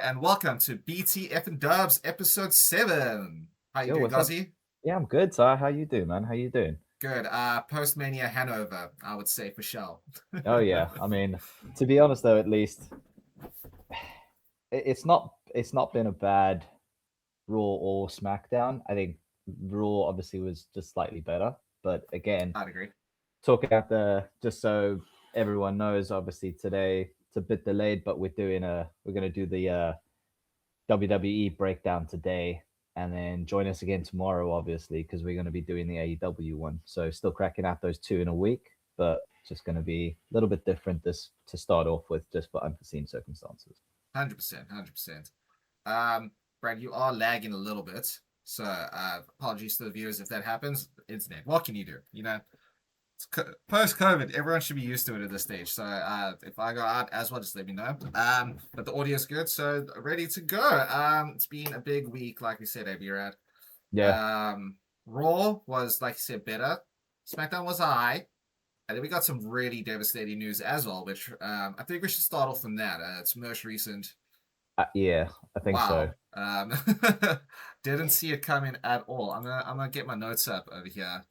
and welcome to BTF and Dubs episode 7. How you Yo, doing, what's up? Gozzy? Yeah, I'm good, Si. How you doing, man? How you doing? Good. Post Mania Hanover, I would say for sure. Oh yeah. I mean, to be honest though, at least it's not been a bad Raw or SmackDown. I think Raw obviously was just slightly better, but again, I'd agree. talking about the just so everyone knows, obviously today it's a bit delayed, but we're gonna do the WWE breakdown today, and then join us again tomorrow, obviously, because we're going to be doing the AEW one. So still cracking out those two in a week, but just going to be a little bit different this to start off with, just for unforeseen circumstances. 100%. 100%. Brad, you are lagging a little bit. So apologies to the viewers if that happens. Internet. What can you do? Post COVID, everyone should be used to it at this stage. So if I go out as well, just let me know. But the audio is good, so ready to go. It's been a big week, like we said, Abirad. Yeah, Raw was, like you said, better. SmackDown was high. And then we got some really devastating news as well, which I think we should start off from that. It's most recent. yeah, I think so. Wow. Didn't see it coming at all. I'm gonna get my notes up over here.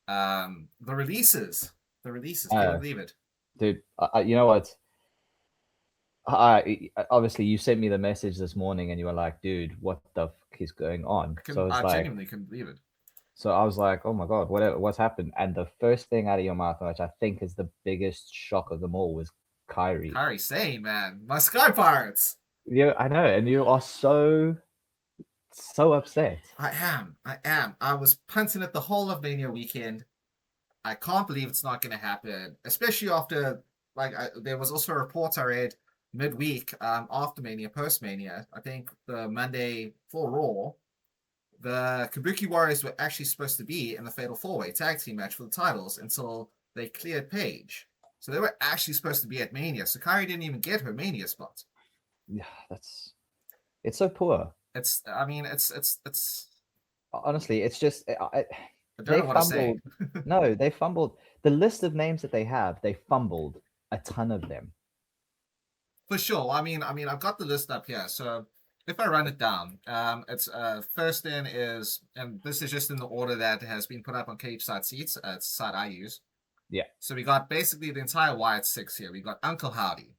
The releases. Can you Uh, believe it? Dude, you know what? I obviously you sent me the message this morning, and you were like, "Dude, what the fuck is going on?" So I it's like, genuinely couldn't believe it. So I was like, oh my God, what's happened? And the first thing out of your mouth, which I think is the biggest shock of them all, was Kyrie. Kyrie Sane, man. My Sky Pirates. Yeah, I know. And you are so upset. I am. I was punting it the whole of Mania weekend. I can't believe it's not going to happen, especially after, there was also a report I read midweek after Mania, post Mania. I think the Monday for Raw, the Kabuki Warriors were actually supposed to be in the Fatal 4-Way tag team match for the titles until they cleared Paige. So they were actually supposed to be at Mania. So Kyrie didn't even get her Mania spot. Yeah, it's so poor. It's Honestly, it's just I don't they know what to say. fumbled. No, they fumbled the list of names that they have. They fumbled a ton of them. For sure. I've got the list up here. So if I run it down, it's first in is, and this is just in the order that has been put up on Cage Side Seats. It's the side I use. Yeah. So we got basically the entire Wyatt Six here. We got Uncle Howdy,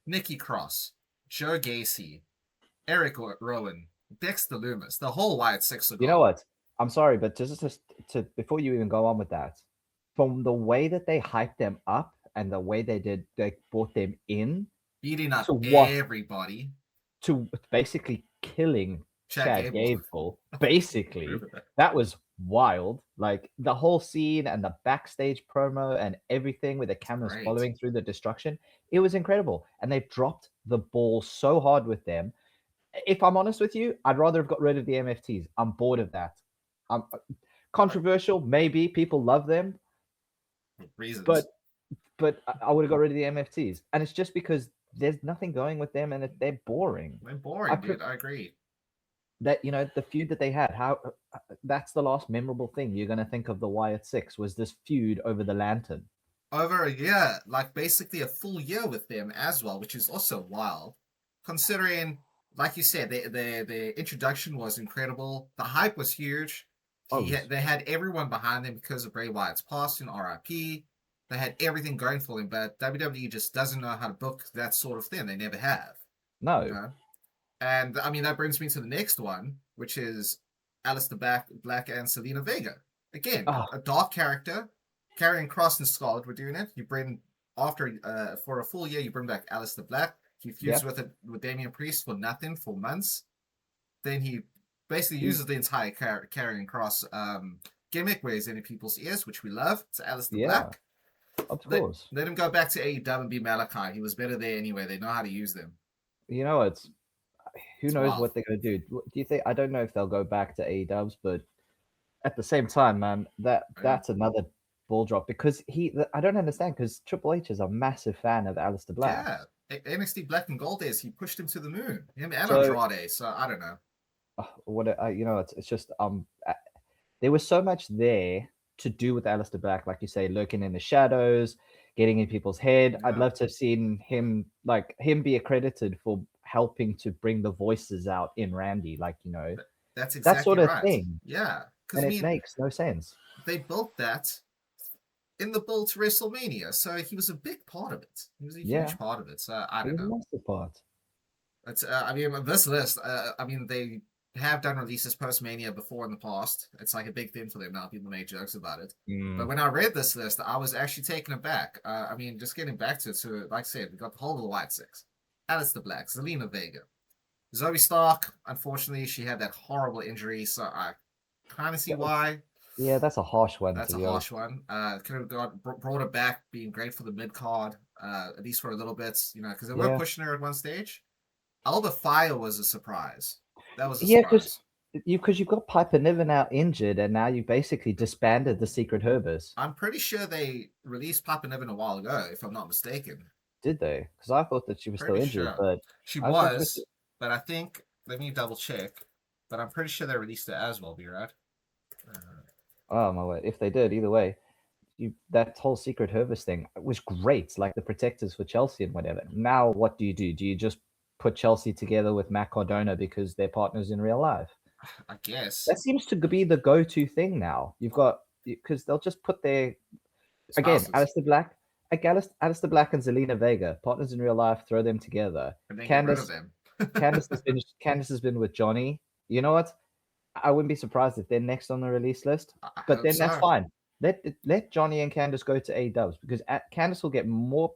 Nikki Cross, Joe Gacy, Eric Rowan, Dexter Loomis. The whole Wyatt Six are gone. You know what? I'm sorry, but just to before you even go on with that, from the way that they hyped them up and the way they brought them in, Beating up to what everybody. to basically killing Chad Gable. Basically, Remember that. that was wild. Like the whole scene and the backstage promo and everything with the cameras Great. following through the destruction, it was incredible. And they dropped the ball so hard with them. If I'm honest with you, I'd rather have got rid of the MFTs. I'm bored of that. Controversial, maybe people love them, Reasons. but I would have got rid of the MFTs, and it's just because there's nothing going with them, and they're boring. They're boring, dude. I agree. That the feud that they had, how that's the last memorable thing you're gonna think of the Wyatt Six was this feud over the lantern. Over a year, like basically a full year with them as well, which is also wild, considering, like you said, the introduction was incredible. The hype was huge. They had everyone behind them because of Bray Wyatt's passing, RIP. They had everything going for them, but WWE just doesn't know how to book that sort of thing. They never have. No. You know? And that brings me to the next one, which is Aleister Black and Selena Vega. Again, a dark character. Karrion Kross and Scarlett were doing it. You bring for a full year, you bring back Aleister Black. He feuds with Damian Priest for nothing for months. Then he basically uses the entire Karrion Kross gimmick where he's in people's ears, which we love. It's Aleister Black. Of course. Let him go back to AEW and be Malachi. He was better there anyway. They know how to use them. Who knows wild. What they're going to do? Do you think? I don't know if they'll go back to AEWs, but at the same time, man, that's another ball drop because I don't understand because Triple H is a massive fan of Aleister Black. Yeah, NXT Black and Gold days, he pushed him to the moon. Him and Andrade. So I don't know. It's just there was so much there to do with Aleister Black, like you say, lurking in the shadows, getting in people's head. Yeah. I'd love to have seen him be accredited for helping to bring the voices out in Randy, like That's that exactly sort of right. thing, Yeah, because and I it mean, makes no sense. they built that in the build to WrestleMania, so he was a big part of it. He was a Yeah, huge part of it. So I it don't was a know. massive part. It's I mean this list. I mean they have done releases post Mania before in the past. It's like a big thing for them now. People make jokes about it. But Mm, when I read this list, I was actually taken aback. I mean, just getting back to it. So, like I said, we got the whole of the White Six: Alistair Black, Zelina Vega, Zoe Stark. Unfortunately, she had that horrible injury, so I kind of see why. yeah, that's a harsh one That's to a be honest. harsh one. Could have brought her back, being great for the mid card, at least for a little bit, because they were Yeah, pushing her at one stage. Alba Fire was a surprise. That was a yeah, because surprise. you've got Piper Niven out injured, and now you basically disbanded the Secret Herbers. I'm pretty sure they released Papa Niven a while ago, if I'm not mistaken. Did they? Because I thought that she was still Pretty injured, sure. but She I thought she was. was, but I think, let me double check, but I'm pretty sure they released it as well, be right? Uh, Oh my word! If they did, either way, that whole Secret Herbers thing was great. Like the protectors for Chelsea and whatever. Now, what do? Do you just put Chelsea together with Matt Cardona because they're partners in real life? I guess. That seems to be the go-to thing now. You've got because they'll just put their again Spouses. Alistair Black, Alistair Black and Zelina Vega, partners in real life. Throw them together. And then get rid of Candice, them. Candice has been with Johnny. You know what? I wouldn't be surprised if they're next on the release list. I But hope then that's so. fine. Let Johnny and Candice go to A-Dubs because Candice will get more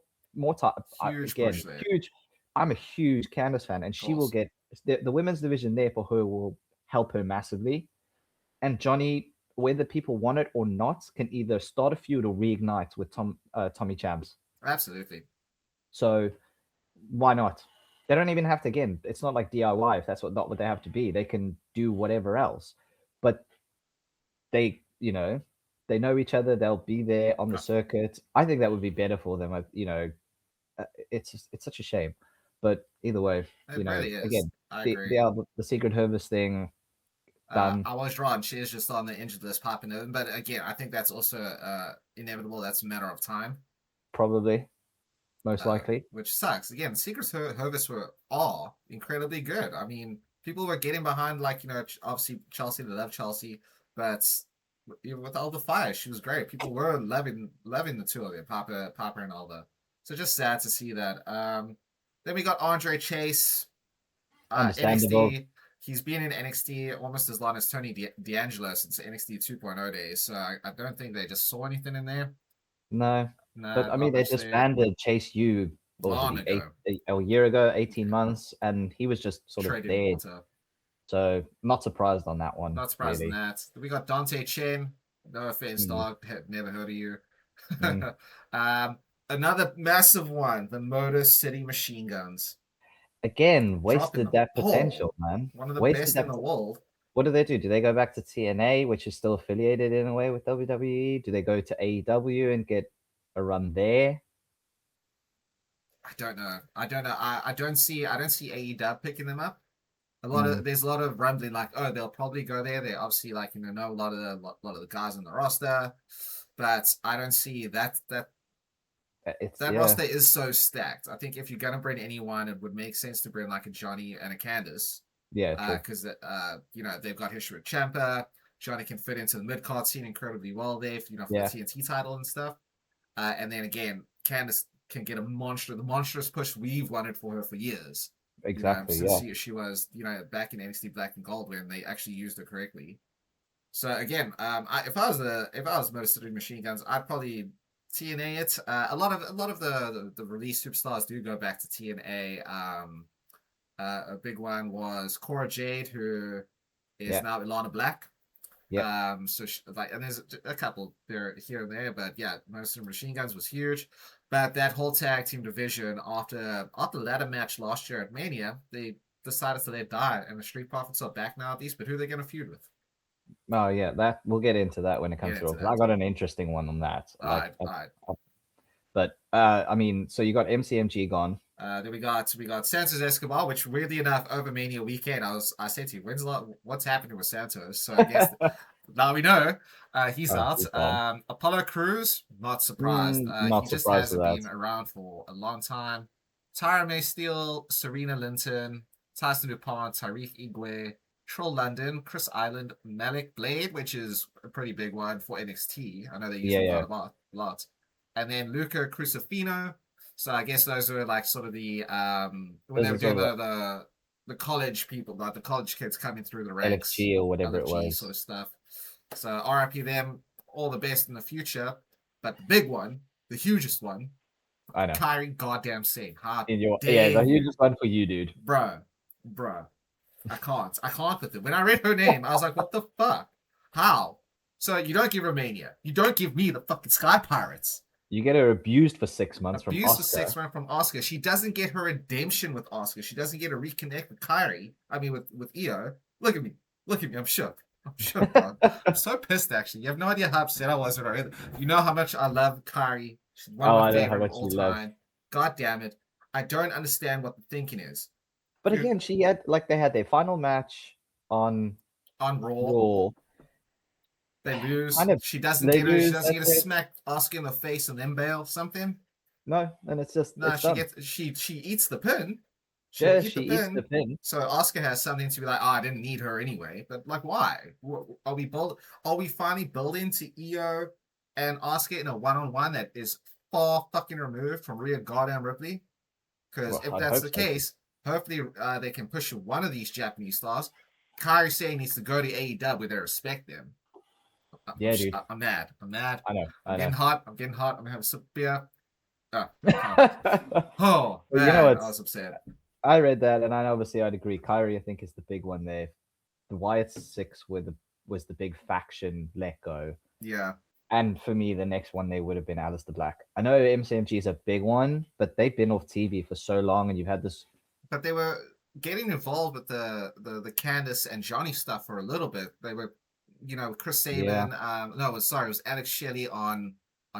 time. Huge Again, push there. Of huge. I'm a huge Candice fan, and she will course. get the women's division there for her will help her massively. And Johnny, whether people want it or not, can either start a feud or reignite with Tommy Champs. Absolutely. So why not? They don't even have to. Again, it's not like DIY. If that's not what they have to be, they can do whatever else. But they, they know each other. They'll be there on the circuit. I think that would be better for them. It's such a shame. But either way, It really is. again, I agree. the Secret Herbers thing done. I was wrong. She is just on the injured list popping in. But again, I think that's also inevitable. That's a matter of time, Probably, most likely. which sucks. Again, Secret Service were all incredibly good. I mean, people were getting behind, like, obviously Chelsea, they love Chelsea, but even with Alba Fire, she was great. People were loving the two of them, Papa and Alba. So just sad to see that. Then we got Andre Chase, Understandable. NXT. He's been in NXT almost as long as Tony D'Angelo since NXT 2.0 days. So I don't think they just saw anything in there. No, No, but I not mean, they much there. disbanded Chase U. What was it? Long ago. A year ago, 18 months, and he was just sort of Trading there. water. So not surprised on that one. Not surprised in Really. that. We got Dante Chen. No offense, Mm, dog. Never heard of you. mm. Another massive one. The Motor City Machine Guns. Again, Dropping wasted the that ball. potential, man. One of the Wasted best in that. the world. What do they do? Do they go back to TNA, which is still affiliated in a way with WWE? Do they go to AEW and get a run there? I don't know. I don't see AEW picking them up. Mm, There's a lot of rumbling like, oh, they'll probably go there. They obviously, like, know a lot of the guys on the roster, but I don't see it's that yeah, roster is so stacked. I think if you're gonna bring anyone, it would make sense to bring like a Johnny and a Candice, yeah, true. because they've got history with Champa. Johnny can fit into the mid card scene incredibly well there, for the Yeah, TNT title and stuff. And then again, Candice can get the monstrous push we've wanted for her for years. exactly. Since Yeah, she was back in NXT Black and Gold when they actually used her correctly. So again, if I was Motor City Machine Guns, I'd probably TNA it. A lot of the release superstars do go back to TNA. A big one was Cora Jade, who is yeah, now Ilana Black. yeah. So and there's a couple there here and there, but yeah, Motor City Machine Guns was huge. But that whole tag team division after the ladder match last year at Mania, they decided to let die, and the Street Profits are back now at least. But who are they going to feud with? Oh yeah, that we'll get into that when it Get comes into to. I that. got an interesting one on that. All right, all right. But I mean, so you got MCMG gone. Then we got Santos Escobar, which weirdly enough over Mania weekend, I said to you, what's happening with Santos? So I guess now we know he's out. He's gone. Apollo Cruz, not surprised. He Not just surprised with hasn't that. been around for a long time. Tyra May Steele, Serena Linton, Tyson DuPont, Tariq Igwe, Troll London, Chris Island, Malik Blade, which is a pretty big one for NXT. I know they use Yeah, him yeah. quite a lot. And then Luca Crucifino. So I guess those were like sort of the when Those they are were doing sort of the college people, like the college kids coming through the ranks, LFG or whatever it LFG sort was. of stuff. So RIP them, all the best in the future. But the big one, the hugest one, I know. Kyrie goddamn Singh. How In your dare the you, hugest one for you, dude. bro. I can't with it. When I read her name, I was like, what the fuck? How? So you don't give her Mania. You don't give me the fucking Sky Pirates. You get her abused for 6 months from Abused for Oscar. 6 months from Oscar. She doesn't get her redemption with Oscar. She doesn't get a reconnect with Kyrie. I mean, with Io. Look at me. Look at me. I'm shook. I'm shook, bro. I'm so pissed, actually. You have no idea how upset I was when I read it. You know how much I love Kyrie. She's one of my I know how favorite of much all you love. time. God damn it. I don't understand what the thinking is. But again, she had they had their final match on Raw. Raw. They lose. Kind of, She doesn't they get her. She lose. doesn't get a smack Oscar in the face and then bail something. No, and it's just No, it's she done. gets she eats the pin. Yeah, Eat she the eats pin. the pin. So Oscar has something to be like, oh, I didn't need her anyway. But like, why? Are we finally building to Io and Oscar in a one-on-one that is far fucking removed from Rhea goddamn Ripley? Because if I'd that's hope the so. case, hopefully they can push one of these Japanese stars. Kairi Sane needs to go to AEW where they respect them. Yeah, dude. I'm mad. I'm mad. I know. I'm getting hot. I'm gonna have a sip of beer. Oh, Well, man, you know what? I was upset. I read that, and obviously I'd agree. Kyrie, I think, is the big one there. The Wyatt Six was the big faction let go. Yeah. And for me, the next one they would have been Aleister Black. I know MCMG is a big one, but they've been off TV for so long, and you've had this. But they were getting involved with the Candice and Johnny stuff for a little bit. They were, Chris Sabin. Yeah. No, it was Alex Shelley on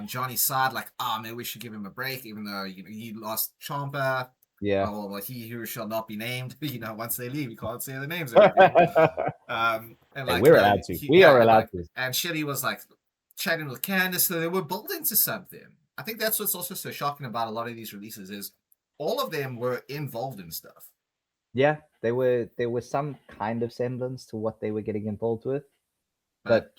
Johnny's side. Like, maybe we should give him a break, even though he lost Ciampa. Yeah. Well, he who shall not be named. Once they leave, you can't say the names. And like, we're allowed to. We are allowed to. And Shelley was like chatting with Candice, so they were building to something. I think that's what's also so shocking about a lot of these releases is all of them were involved in stuff. Yeah, there was some kind of semblance to what they were getting involved with, but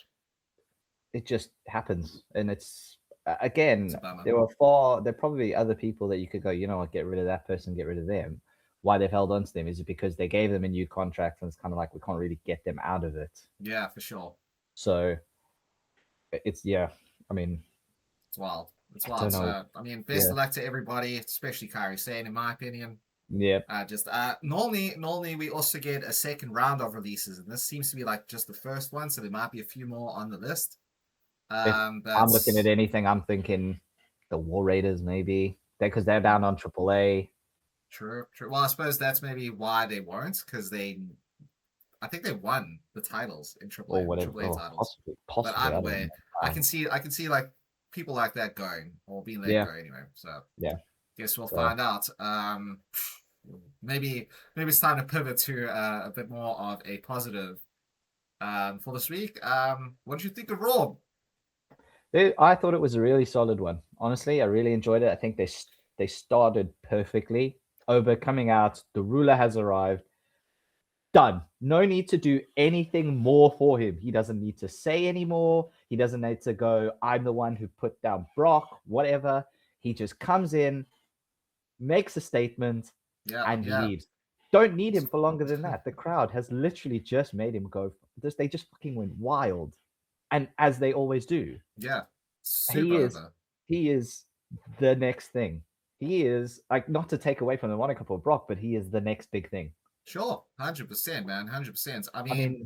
it just happens, and it's again there are probably other people that you could go, you know what, get rid of that person, get rid of them. Why they've held on to them is it because they gave them a new contract and it's kind of like we can't really get them out of it. Yeah, for sure. So it's I mean, it's wild. It's wild. So I mean, best of luck to everybody, especially Kairi Sane, in my opinion. Yeah. Normally we also get a second round of releases, and this seems to be like just the first one, so there might be a few more on the list. But I'm looking at anything, I'm thinking the War Raiders maybe because they're down on AAA. True. Well, I suppose that's maybe why they weren't, because I think they won the titles in AAA. Or whatever. AAA titles. Possibly. But either way, I can see like people like that going or being let go anyway. So yeah, guess we'll find out. Maybe it's time to pivot to a bit more of a positive for this week. What did you think of Raw? I thought it was a really solid one. Honestly, I really enjoyed it. I think they started perfectly. Oba coming out, the ruler has arrived. Done. No need to do anything more for him. He doesn't need to say anymore. He doesn't need to go, I'm the one who put down Brock, whatever. He just comes in, makes a statement, and leaves. Don't need him for longer than that. The crowd has literally just made him go. They just fucking went wild. And as they always do. Yeah. He is the next thing. He is, like, not to take away from the moniker for Brock, but he is the next big thing. Sure. 100%, man. 100%. I mean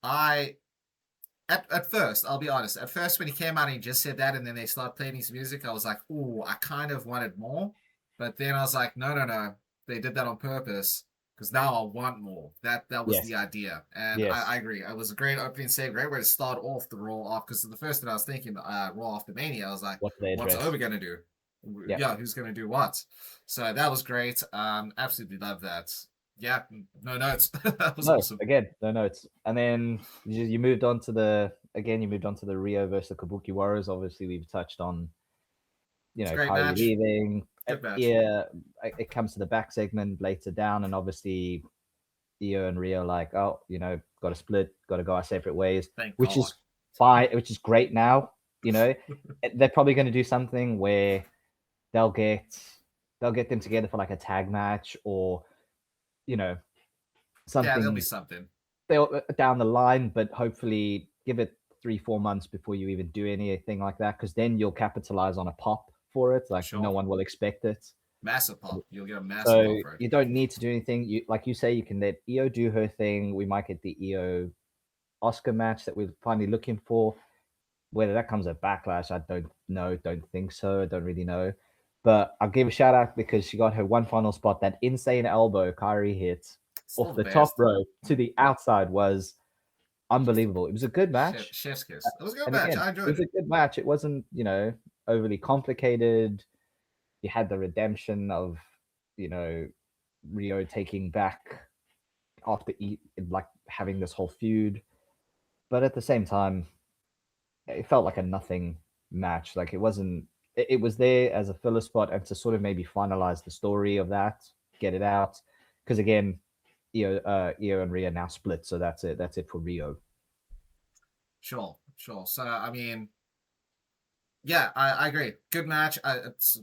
at first, I'll be honest, at first when he came out and he just said that and then they started playing his music, I was like, ooh, I kind of wanted more. But then I was like, no. They did that on purpose. Because now I want more. That was the idea. And I agree. It was a great opening segment, great way to start off the Raw off. Because the first thing I was thinking, Raw after Mania, I was like, what's Oba going to do? Yeah, who's going to do what? So that was great. Absolutely love that. Yeah, no notes. That was awesome. Again, no notes. And then you moved on to the Rio versus Kabuki Warriors. Obviously, we've touched on, Kyrie leaving. Good match. Yeah, it comes to the back segment later down, and obviously Io and Rio like, oh, got to split, got to go our separate ways, Thank which God. is fine, which is great now. They're probably going to do something where they'll get them together for like a tag match, or you know Yeah, there'll be something something. they'll down the line, but hopefully give it 3-4 months before you even do anything like that, because then you'll capitalize on a pop for it. Like no Sure. one will expect it. Massive pop. You'll get a massive So pop for it. you don't need to do anything. You, like you say, you can let Io do her thing. We might get the Io Oscar match that we're finally looking for. Whether that comes at Backlash, I don't know. Don't think so. I don't really know. But I'll give a shout out because she got her one final spot. That insane elbow Kyrie hit Still off the the top best. rope to the outside was unbelievable. It was a good match. Chef's kiss. It was a good And match. again, I it enjoyed was a it. good match. It wasn't, overly complicated. You had the redemption of, you know, Rio taking back after like having this whole feud. But at the same time, it felt like a nothing match. Like it wasn't. It was there as a filler spot and to sort of maybe finalize the story of that, get it out. Because again, Io and Rio now split, so that's it. That's it for Rio. Sure. So I mean, yeah, I agree. Good match. It's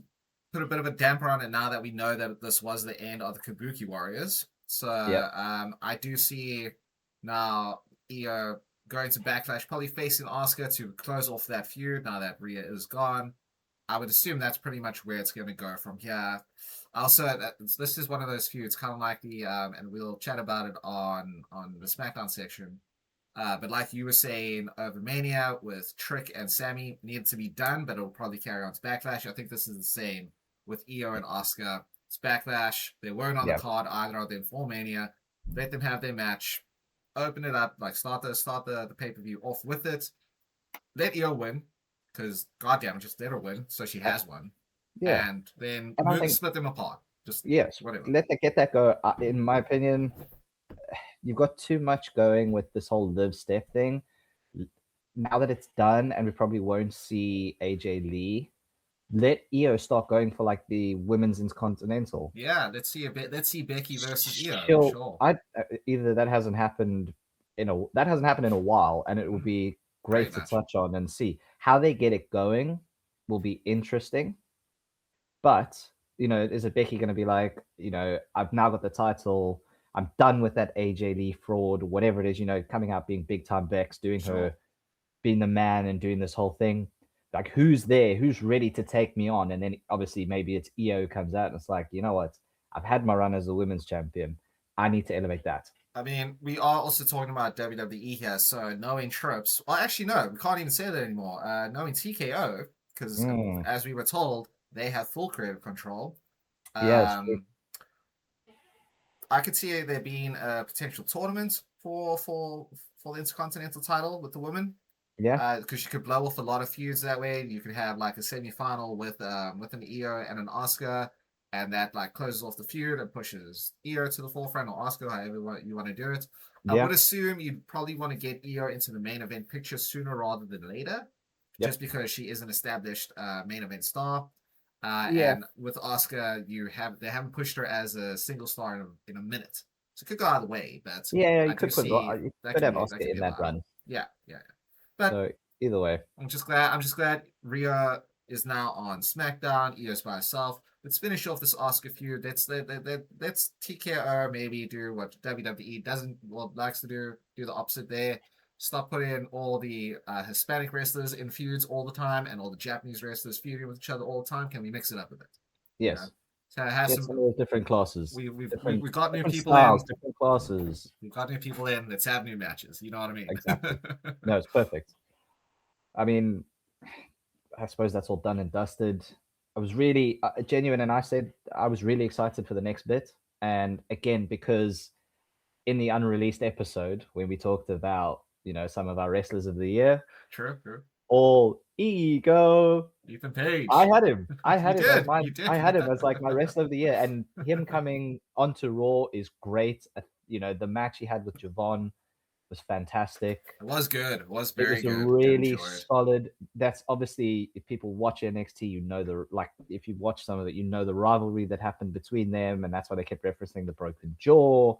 put a bit of a damper on it now that we know that this was the end of the Kabuki Warriors. So Yeah, I do see now Io going to Backlash, probably facing Asuka to close off that feud now that Rhea is gone. I would assume that's pretty much where it's going to go from here. Also, this is one of those feuds, kind of like the and we'll chat about it on the SmackDown section. But like you were saying, over Mania with Trick and Sammy needed to be done, but it'll probably carry on to Backlash. I think this is the same with Io and Asuka. It's Backlash. They weren't on the yeah, card either of them for Mania. Let them have their match. Open it up, like start the pay per view off with it. Let Io win, because goddamn, just let her win, so she uh, has one, yeah. and then And I think split them apart. Just yes, whatever. get that go. In my opinion, you've got too much going with this whole live step thing. Now that it's done, and we probably won't see AJ Lee, let Io start going for like the women's intercontinental. Yeah, let's see a bit. Let's see Becky versus Io. She'll, Sure, either that hasn't happened in a while, and it will be great great to match. touch on and see how they get it going. Will be interesting, but is it Becky going to be like, I've now got the title, I'm done with that AJ Lee fraud, whatever it is, coming out being big time Bex, doing Sure. her, being the man and doing this whole thing. Like, who's there? Who's ready to take me on? And then obviously maybe it's Io who comes out and it's like, you know what? I've had my run as a women's champion. I need to elevate that. I mean, we are also talking about WWE here, so knowing Trips. Well, actually, no, we can't even say that anymore. Knowing TKO, because Mm. as we were told, they have full creative control. Yeah, it's true. Um, I could see there being a potential tournament for the Intercontinental title with the women. Yeah, Because you could blow off a lot of feuds that way. You could have like a semi-final with an Io and an Oscar, and that like closes off the feud and pushes Io to the forefront, or Oscar, however you want to do it. I yeah, would assume you'd probably want to get Io into the main event picture sooner rather than later, just yep, because she is an established main event star. yeah, And with Oscar, they haven't pushed her as a single star in a minute, so it could go either way. But yeah. I do see You that could could have be that Oscar could be in a that viable. run. Yeah. But So either way, I'm just glad Rhea is now on SmackDown. Io's by herself. Let's finish off this Oscar feud. Let's TKO maybe do what WWE doesn't likes to do the opposite there. Stop putting all the Hispanic wrestlers in feuds all the time and all the Japanese wrestlers feuding with each other all the time. Can we mix it up a bit? You know, yes. so have Get some. some of those different classes, We've got new different people in. styles, different classes. We've got new people in. Let's have new matches. You know what I mean? Exactly. No, it's perfect. I mean, I suppose that's all done and dusted. I was really genuine, and I said I was really excited for the next bit. And again, because in the unreleased episode when we talked about some of our wrestlers of the year, True. all ego. Ethan Page. I You had him as did. my. You did. I had him as like my wrestler of the year, and him coming onto Raw is great. The match he had with Javon, was fantastic. It was good. It was It very was a good. Did really enjoy it. solid. That's obviously, if people watch NXT, if you watch some of it, you know the rivalry that happened between them, and that's why they kept referencing the broken jaw.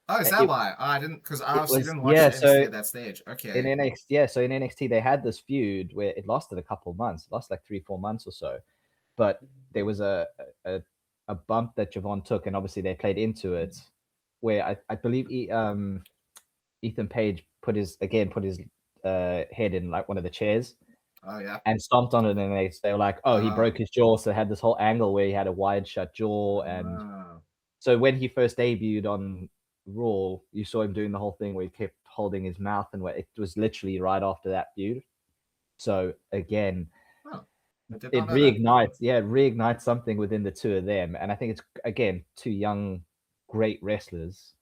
Oh, is that It why? Oh, I didn't, because I it obviously was didn't watch yeah. NXT So at that stage. in Okay. NXT, yeah, so in NXT they had this feud where it lasted a couple of months, it lasted like 3-4 months or so, but there was a, a bump that Javon took, and obviously they played into it, where I believe Ethan Page put his head in like one of the chairs Oh, yeah. and stomped on it, and they were like, oh, he Uh, broke his jaw, so they had this whole angle where he had a wide shut jaw, and uh, so when he first debuted on Raw, you saw him doing the whole thing where he kept holding his mouth, and where it was literally right after that feud. So again, oh, I did not it know that. reignites something within the two of them, and I think it's again two young, great wrestlers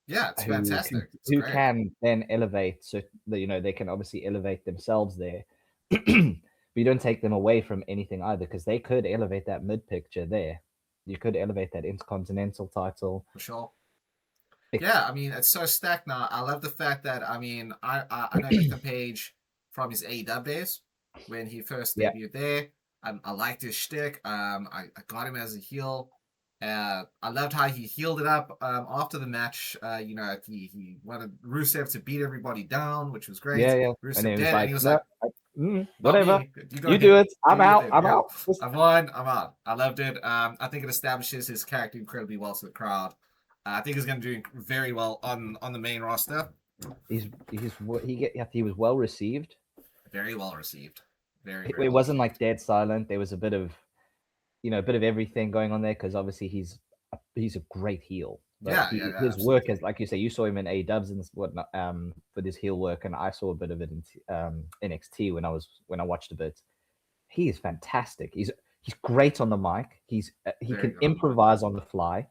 Yeah, it's fantastic. It's who great. can then elevate. So they can obviously elevate themselves there, but you don't take them away from anything either, because they could elevate that mid picture there. You could elevate that intercontinental title. For sure. It, Yeah, I mean, it's so stacked now. I love the fact that, I mean, I know Ethan Page from his AEW days when he first yeah, debuted there. I liked his shtick. I got him as a heel. I loved how he healed it up after the match. He wanted Rusev to beat everybody down, which was great. yeah, and Rusev it was did, and like, he was no, like, "Not whatever, me. You go you do ahead. it. Do I'm your out. thing. I'm Yep. out. I've won. I'm out." I loved it. I think it establishes his character incredibly well to the crowd. I think he's going to do very well on the main roster. He was well received. Very well received. Very, very It well wasn't received. like dead silent. There was a bit of a bit of everything going on there, because obviously he's a great heel. But Yeah, yeah, yeah, his work, absolutely. as like you say, you saw him in A-dubs and whatnot, with his heel work, and I saw a bit of it in NXT when I watched a bit. He is fantastic. He's great on the mic. He Very can good on mic. improvise on the fly.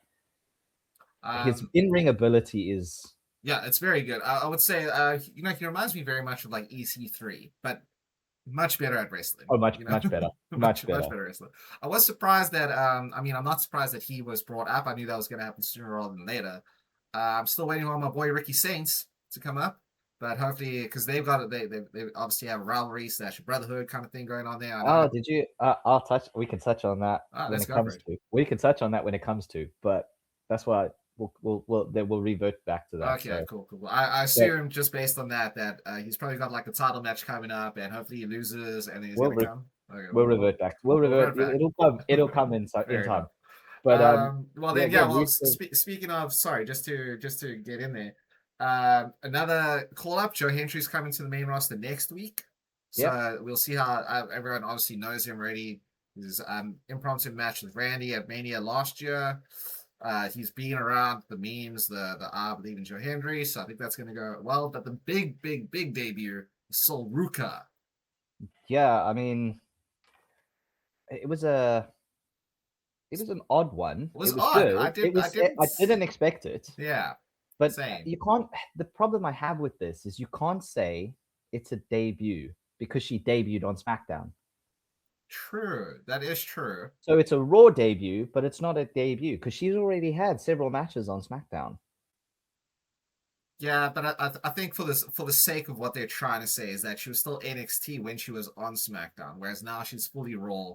His Um, in-ring ability is yeah, it's very good. I would say, he reminds me very much of like EC3, but much better at wrestling. much much better, much Much better. better wrestler. I was surprised that. I mean, I'm not surprised that he was brought up. I knew that was going to happen sooner rather than later. I'm still waiting on my boy Ricky Saints to come up, but hopefully, because they've got it, they obviously have a rivalry slash brotherhood kind of thing going on there. I know. Oh, did you? We can touch on that when Let's it go for comes it. to. We can touch on that when it comes to. But that's why we'll revert back to that. Okay, So, cool, cool. I but assume just based on that he's probably got like a title match coming up, and hopefully he loses, and then he's we'll gonna re- come. Okay, we'll revert back. We'll we'll revert. revert back. It'll come in Fair time. enough. But Well yeah, then, yeah. again, Well, speaking of, sorry, just to get in there, another call up. Joe Hendry's coming to the main roster next week, yep, so we'll see how everyone obviously knows him already. His impromptu match with Randy at Mania last year. He's been around the memes, the I believe in Joe Hendry, so I think that's going to go well. But the big debut, Sol Ruka. yeah. I mean, it was a it was an odd one. It was It was odd. good. I didn't. I didn't expect it. Yeah, But same. you can't. The problem I have with this is you can't say it's a debut because she debuted on SmackDown. True. That is true. So it's a Raw debut, but it's not a debut because she's already had several matches on SmackDown. Yeah, but I think for the sake of what they're trying to say is that she was still NXT when she was on SmackDown, whereas now she's fully Raw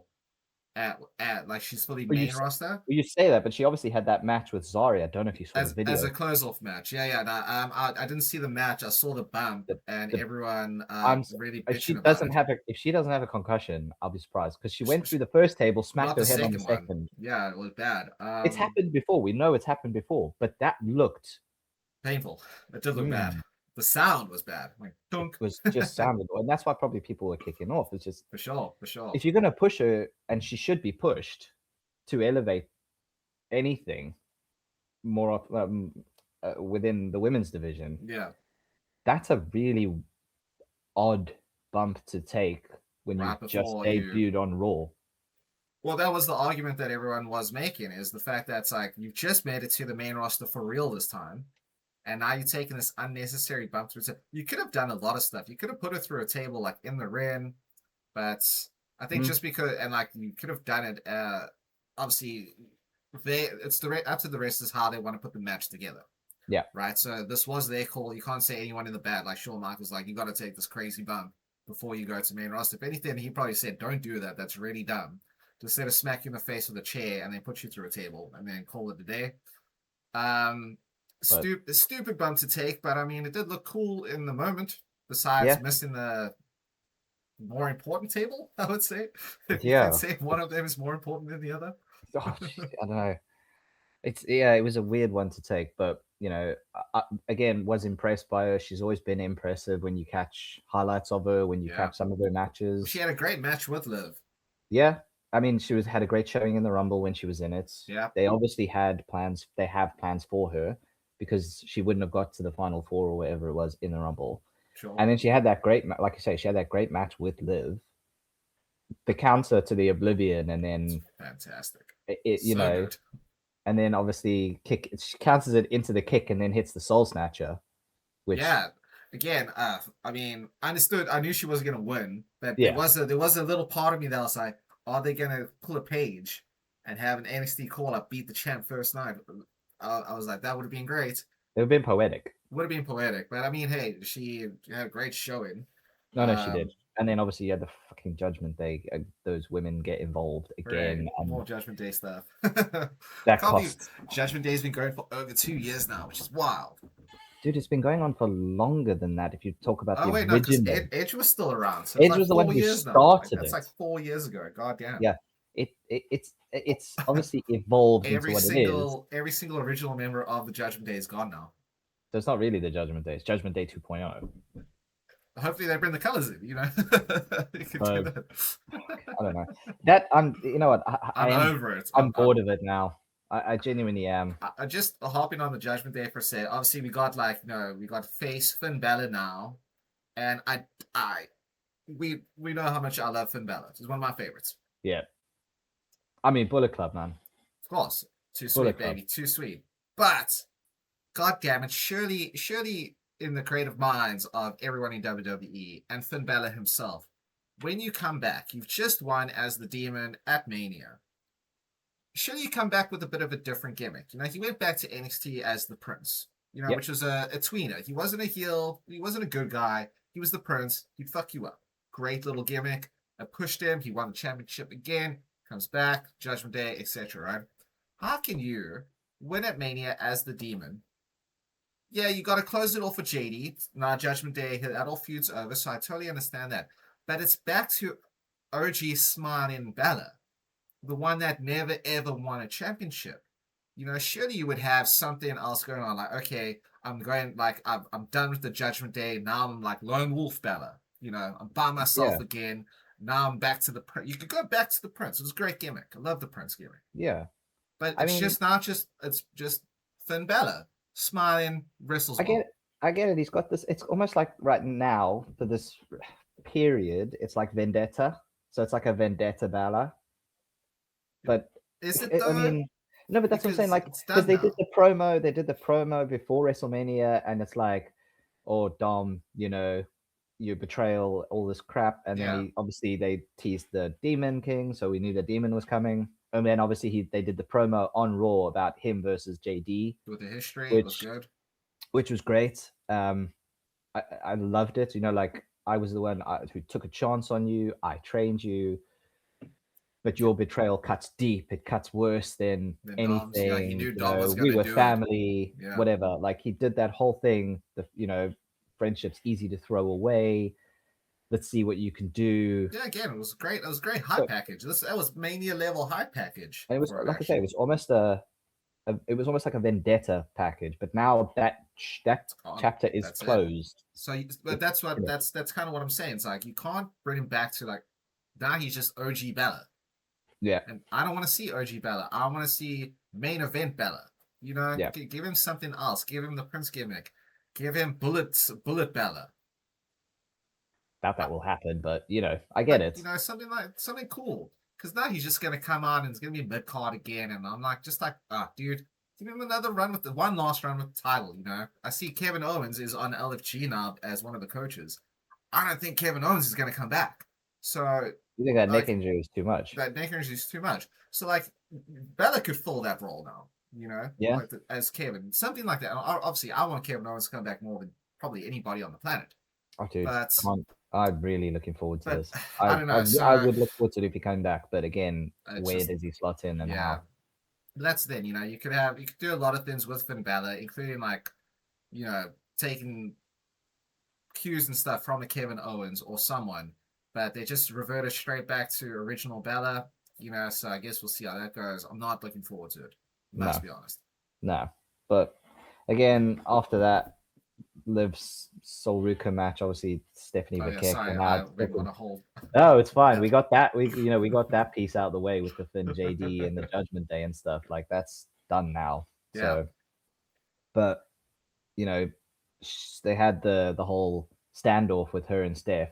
at like she's fully But main roster you say that, but she obviously had that match with Zari. I don't know if you saw the as video. a close off match. Yeah, yeah. No, I didn't see the match. I saw the bump The, and the, everyone really if she bitching about doesn't it. have if she doesn't have a concussion, I'll be surprised because she went through the first table, smacked Not her the head on the second one. second. Yeah, it was bad. It's happened before. We know it's happened before, but that looked. Painful. It did look bad. Mm, The sound was bad. Like it dunk. was just sounded, and that's why probably people were kicking off. It's just For sure, for sure. if you're gonna push her, and she should be pushed to elevate anything more within the women's division. Yeah. That's a really odd bump to take when Right you've just before you. debuted on Raw. Well, that was the argument that everyone was making is the fact that it's like you just made it to the main roster for real this time, and now you're taking this unnecessary bump through. You could have done a lot of stuff. You could have put her through a table like in the ring, but I think Mm. just because and like you could have done it. Obviously, up to the rest is how they want to put the match together. Yeah. Right. So this was their call. You can't say anyone in the bad. Like Shawn Michaels, like, you got to take this crazy bump before you go to main roster. If anything, he probably said, "Don't do that. That's really dumb." Instead of smack you in the face with a chair and then put you through a table and then call it a day. Um, But stupid bump to take, but I mean, it did look cool in the moment. Besides yeah, missing the more important table, I would say. If you could yeah. say one of them is more important than the other. Oh, I don't know. It was a weird one to take, but again, was impressed by her. She's always been impressive when you catch highlights of her, when you Yeah. catch some of her She matches. had a great match with Liv. Yeah, I mean, she was had a great showing in the Rumble when she was in it. Yeah, They obviously had plans. They have plans for her because she wouldn't have got to the final four or whatever it was in the Rumble. sure. And then she had that great, like I say, she had that great match with Liv, the counter to the Oblivion, and It's then fantastic. you So know, good. and then obviously she counters it into the kick and then hits the Soul Snatcher, which Yeah. Again, I mean, I understood. I knew she wasn't gonna win, but yeah, there was a little part of me that was like, are they gonna pull a page and have an NXT call up beat the champ first night? I was like, that would have been great. it would have been poetic. Would have been poetic, but I mean, hey, she had a great showing. No, she did. Um, And then obviously you had the fucking Judgment Day. Those women get involved Hooray, again, more and Judgment Day stuff. that Can't believe costs. Judgment Day's been going for over 2 years now, which is wild. Dude, it's been going on for longer than that. If you talk about Oh the wait, no, because original, Edge was still around, so it's Edge like was the one 4 who years now. Like started that's like it. 4 years ago. God damn. Yeah, it's obviously evolved into what it is. Every single original member of the Judgment Day is gone now. So it's not really the Judgment Day. It's Judgment Day 2.0. Hopefully they bring the colors in. You know, you can do So that. I don't know. That I'm. You know what? I'm over it. I'm bored of it now. I genuinely am. I just hopping on the Judgment Day for a sec. Obviously, we got we got face Finn Balor now, and I we know how much I love Finn Balor. He's one of my favorites. Yeah. I mean, Bullet Club, man. Of course, too Bullet sweet, Club. baby, too sweet. But God damn it, surely in the creative minds of everyone in WWE and Finn Balor himself, when you come back, you've just won as the Demon at Mania. Surely you come back with a bit of a different gimmick. You know, he went back to NXT as the Prince, you know, Yep. which was a tweener. He wasn't a heel. He wasn't a good guy. He was the Prince. He'd fuck you up. Great little gimmick. I pushed him. He won the championship again. Comes back, Judgment Day, etc. Right? How can you win at Mania as the Demon? Yeah, you got to close it off for JD. Now Judgment Day, that all feud's over, so I totally understand that. But it's back to OG Smiling Balor, the one that never ever won a championship. You know, surely you would have something else going on. Like, okay, I'm done with the Judgment Day. Now I'm like Lone Wolf Balor. You know, I'm by Yeah. myself again. Now I'm back to the Prince. You could go back to the Prince. It was a great gimmick. I love the Prince gimmick. Yeah. But I it's mean, just not just it's just Finn Balor smiling wrestles I get well. it. I get it. He's got this. It's almost like right now for this period, it's like Vendetta. So it's like a Vendetta Balor. But Is it I though? mean, no, but that's what I'm saying. Because Like, it's because done now. they did the promo before WrestleMania, and it's like, oh, Dom, you betrayal, all this crap, and then Yeah. they teased the Demon King, so we knew the Demon was coming, and then obviously they did the promo on Raw about him versus JD, With the history, it was which good. which was great. I loved it. Like I was the one who took a chance on you. I trained you, but your betrayal cuts deep. It cuts worse than Then Dom's, yeah, he anything. knew Dom was We gonna were do it. family, Yeah. whatever. Like he did that whole thing. Friendship's easy to throw away. Let's see what you can do. Yeah, again, it was great. It was a great hype So, package. That was Mania level hype package and it was for it, like I say, it actually. was almost it was almost like a vendetta package. But now that chapter is That's it. closed. So, but that's kind of what I'm saying. It's like you can't bring him back to like now he's just OG Bella, Yeah, and I don't want to see OG Bella. I want to see main event Bella. You know, yeah. give him something else. Give him the Prince gimmick. Give him Bullet Bella. Doubt that will happen, but I get But it. you know, something cool. Because now he's just gonna come on and it's gonna be mid card again, and I'm like, dude, give him another run with the one last run with the title. You know, I see Kevin Owens is on LFG now as one of the coaches. I don't think Kevin Owens is gonna come back. So You think that neck like injury is too much? that neck injury is too much. So like Bella could fill that role now. Yeah. As Kevin, something like that. Obviously, I want Kevin Owens to come back more than probably anybody on the planet. Oh, dude, But I'm really looking forward to but this. I I, don't I know. I So would look forward to it if he came back, but again, it's where just does he slot in and yeah. how? That's then you could do a lot of things with Finn Balor, including like taking cues and stuff from a Kevin Owens or someone, but they just reverted straight back to original Balor. So I guess we'll see how that goes. I'm not looking forward to it. Must No, be honest. no. But again, after that, Liv's Sol Ruka match, obviously Stephanie Oh yeah, Becker sorry, came I out. went on a whole Oh, it's fine. rant. We got that. We got that piece out of the way with the Finn JD and the Judgment Day and stuff. Like that's done now. Yeah, So, but you know, they had the whole standoff with her and Steph.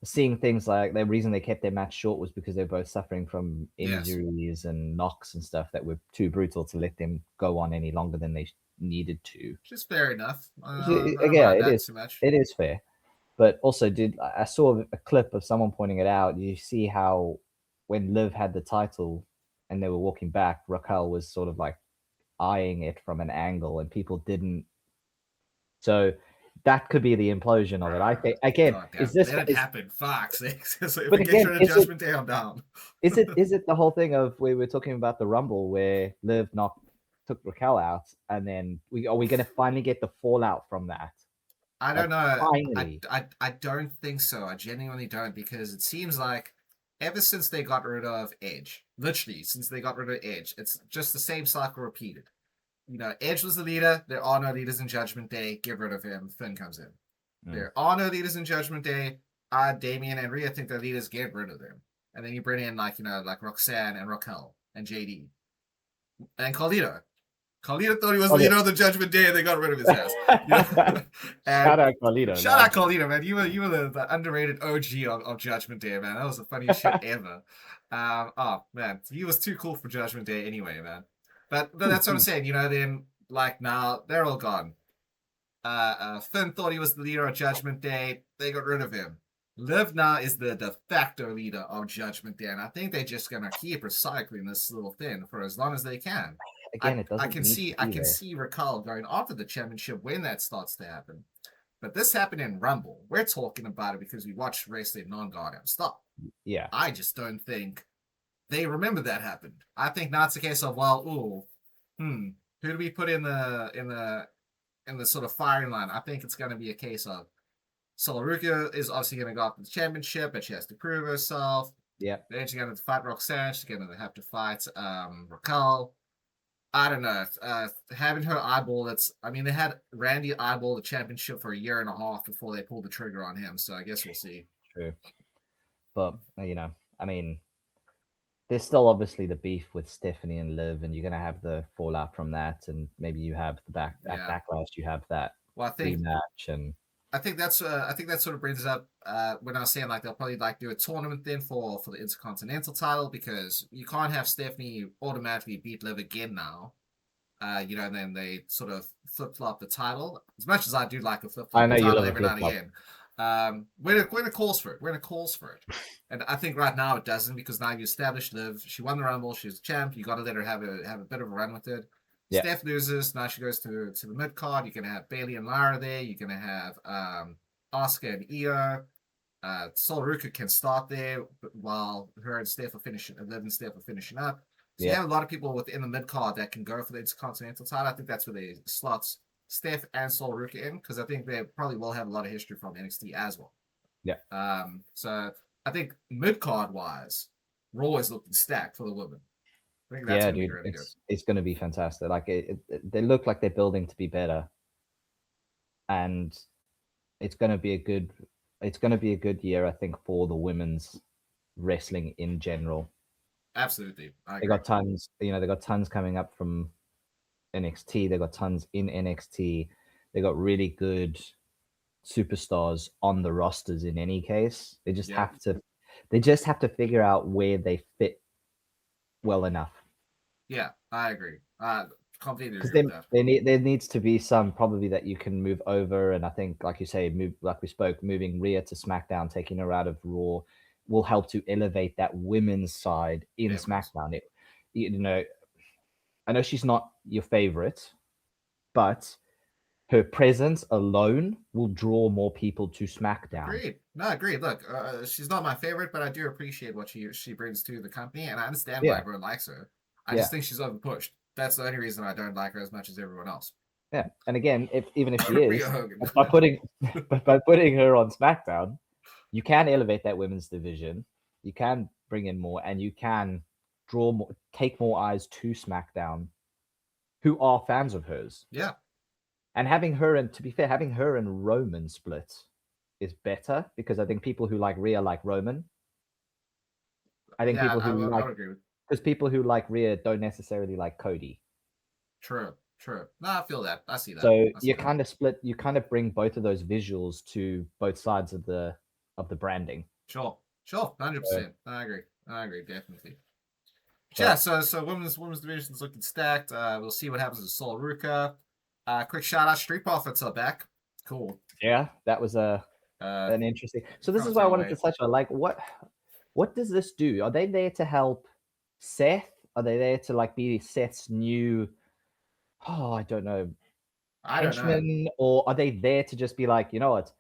Seeing things like the reason they kept their match short was because they're both suffering from yes, injuries and knocks and stuff that were too brutal to let them go on any longer than they needed to. just fair enough. I don't Again, mind that too much. it is fair, but also did I saw a clip of someone pointing it out. You see how when Liv had the title and they were walking back, Raquel was sort of like eyeing it from an angle, and people didn't. So that could be the implosion of it. I think again, God is damn, this let it is happen. Fuck sakes. So if but it gets again, rid of Judgment Day, I'm down. is it the whole thing of we were talking about the Rumble where Liv knocked took Raquel out, and then are we going to finally get the fallout from that? I Like don't know. finally, I don't think so. I genuinely don't because it seems like ever since they got rid of Edge, literally since they got rid of Edge, it's just the same cycle repeated. Edge was the leader. There are no leaders in Judgment Day. Get rid of him. Finn comes in. There are no leaders in Judgment Day. Damien and Rhea think they're leaders. Get rid of them. And then you bring in like Roxanne and Raquel and JD and Carlito. Carlito thought he was the okay. leader of the Judgment Day, and they got rid of his ass. And Shout out Carlito. shout out Carlito, man. You were the underrated OG of Judgment Day, man. That was the funniest shit ever. Oh man, he was too cool for Judgment Day anyway, man. But that's what I'm saying. Then like now they're all gone. Finn thought he was the leader of Judgment Day. They got rid of him. Liv now is the de facto leader of Judgment Day, and I think they're just gonna keep recycling this little thing for as long as they can. Again, it I doesn't can need to see I be can there. see Raquel going after the championship when that starts to happen. But this happened in Rumble. We're talking about it because we watched wrestling non-goddamn stop. Yeah, I just don't think they remember that happened. I think now it's a case of who do we put in the sort of firing line? I think it's going to be a case of Solaruka is obviously going to go after the championship, but she has to prove herself. yeah, Then she's going to fight Roxanne. She's going to have to fight Raquel. I don't know. Having her eyeball, they had Randy eyeball the championship for a year and a half before they pulled the trigger on him. So I guess we'll see. true. But I mean, there's still obviously the beef with Stephanie and Liv, and you're gonna have the fallout from that, and maybe you have the at Yeah. backlash, you have that Well, rematch, and I think that sort of brings up when I was saying like they'll probably like do a tournament then for the Intercontinental title because you can't have Stephanie automatically beat Liv again now. And then they sort of flip flop the title. As much as I do like to flip I flop the know you title love a every now flip and flop. again, when it calls for it, and I think right now it doesn't because now you established Liv. She won the Rumble. She's a champ. You got to let her have a bit of a run with it. Yeah, Steph loses. Now she goes to the mid card. You're gonna have Bailey and Lara there. You're gonna have Oscar and Io. Sol Ruka can start there while her and Steph are finishing. Liv and Steph are finishing up. So you yeah, have a lot of people within the mid card that can go for the Intercontinental title. I think that's where they slots Steph and Sol Ruka in because I think they probably will have a lot of history from NXT as well. yeah, So I think mid card wise, Raw is looking stacked for the women. I think that's yeah, going to be dude. really good. It's gonna be fantastic. Like they look like they're building to be better, and it's gonna be a good. It's gonna be a good year, I think, for the women's wrestling in general. Absolutely, I They agree. got tons, they got tons coming up from NXT. They got tons in NXT. They got really good superstars on the rosters in any case. Yeah, They just have to figure out where they fit well enough. yeah, I agree. Completely Because agree with that. there needs to be some probably that you can move over, and I think like you say, move like we spoke, moving Rhea to SmackDown, taking her out of Raw will help to elevate that women's side in Definitely. SmackDown. You know, I know she's not your favorite, but her presence alone will draw more people to SmackDown. Agreed. No, agreed. Look, she's not my favorite, but I do appreciate what she brings to the company, and I understand why Yeah. everyone likes her. I Yeah. just think she's overpushed. That's the only reason I don't like her as much as everyone else. Yeah. And again, even if she Rhea is, Hogan. by putting her on SmackDown, you can elevate that women's division. You can bring in more, and you can draw more, take more eyes to SmackDown, who are fans of hers. Yeah. And having her, and to be fair, having her and Roman split is better because I think people who like Rhea like Roman. I think Yeah, people I who would like, agree with. because people who like Rhea don't necessarily like Cody. True. True. No, I feel that. I see that. So I see you that. kind of split. You kind of bring both of those visuals to both sides of the branding. Sure. Sure. So, 100%. I agree. I agree. Definitely. Yeah, but so women's division is looking stacked. We'll see what happens with Sol Ruka. Quick shout out, Street Profits are back. Cool. yeah, that was Uh, an interesting. So this from is why I wanted throwaway. to touch on, like, what does this do? Are they there to help Seth? Are they there to like be Seth's new? Oh, I don't know, I don't know. henchman, or are they there to just be like, you know what?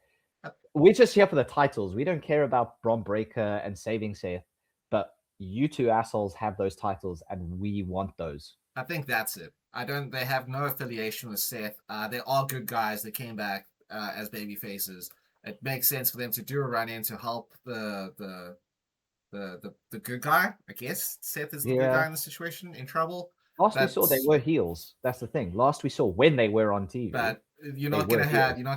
Uh, We're just here for the titles. We don't care about Bron Breakker and saving Seth, but you two assholes have those titles, and we want those. I think that's it. I don't. They have no affiliation with Seth. They're all good guys that came back as baby faces. It makes sense for them to do a run in to help the good guy. I guess Seth is the good guy Yeah. in the situation in trouble. Last we But saw, they were heels. That's the thing. Last we saw when they were on TV, but they were heels. you're not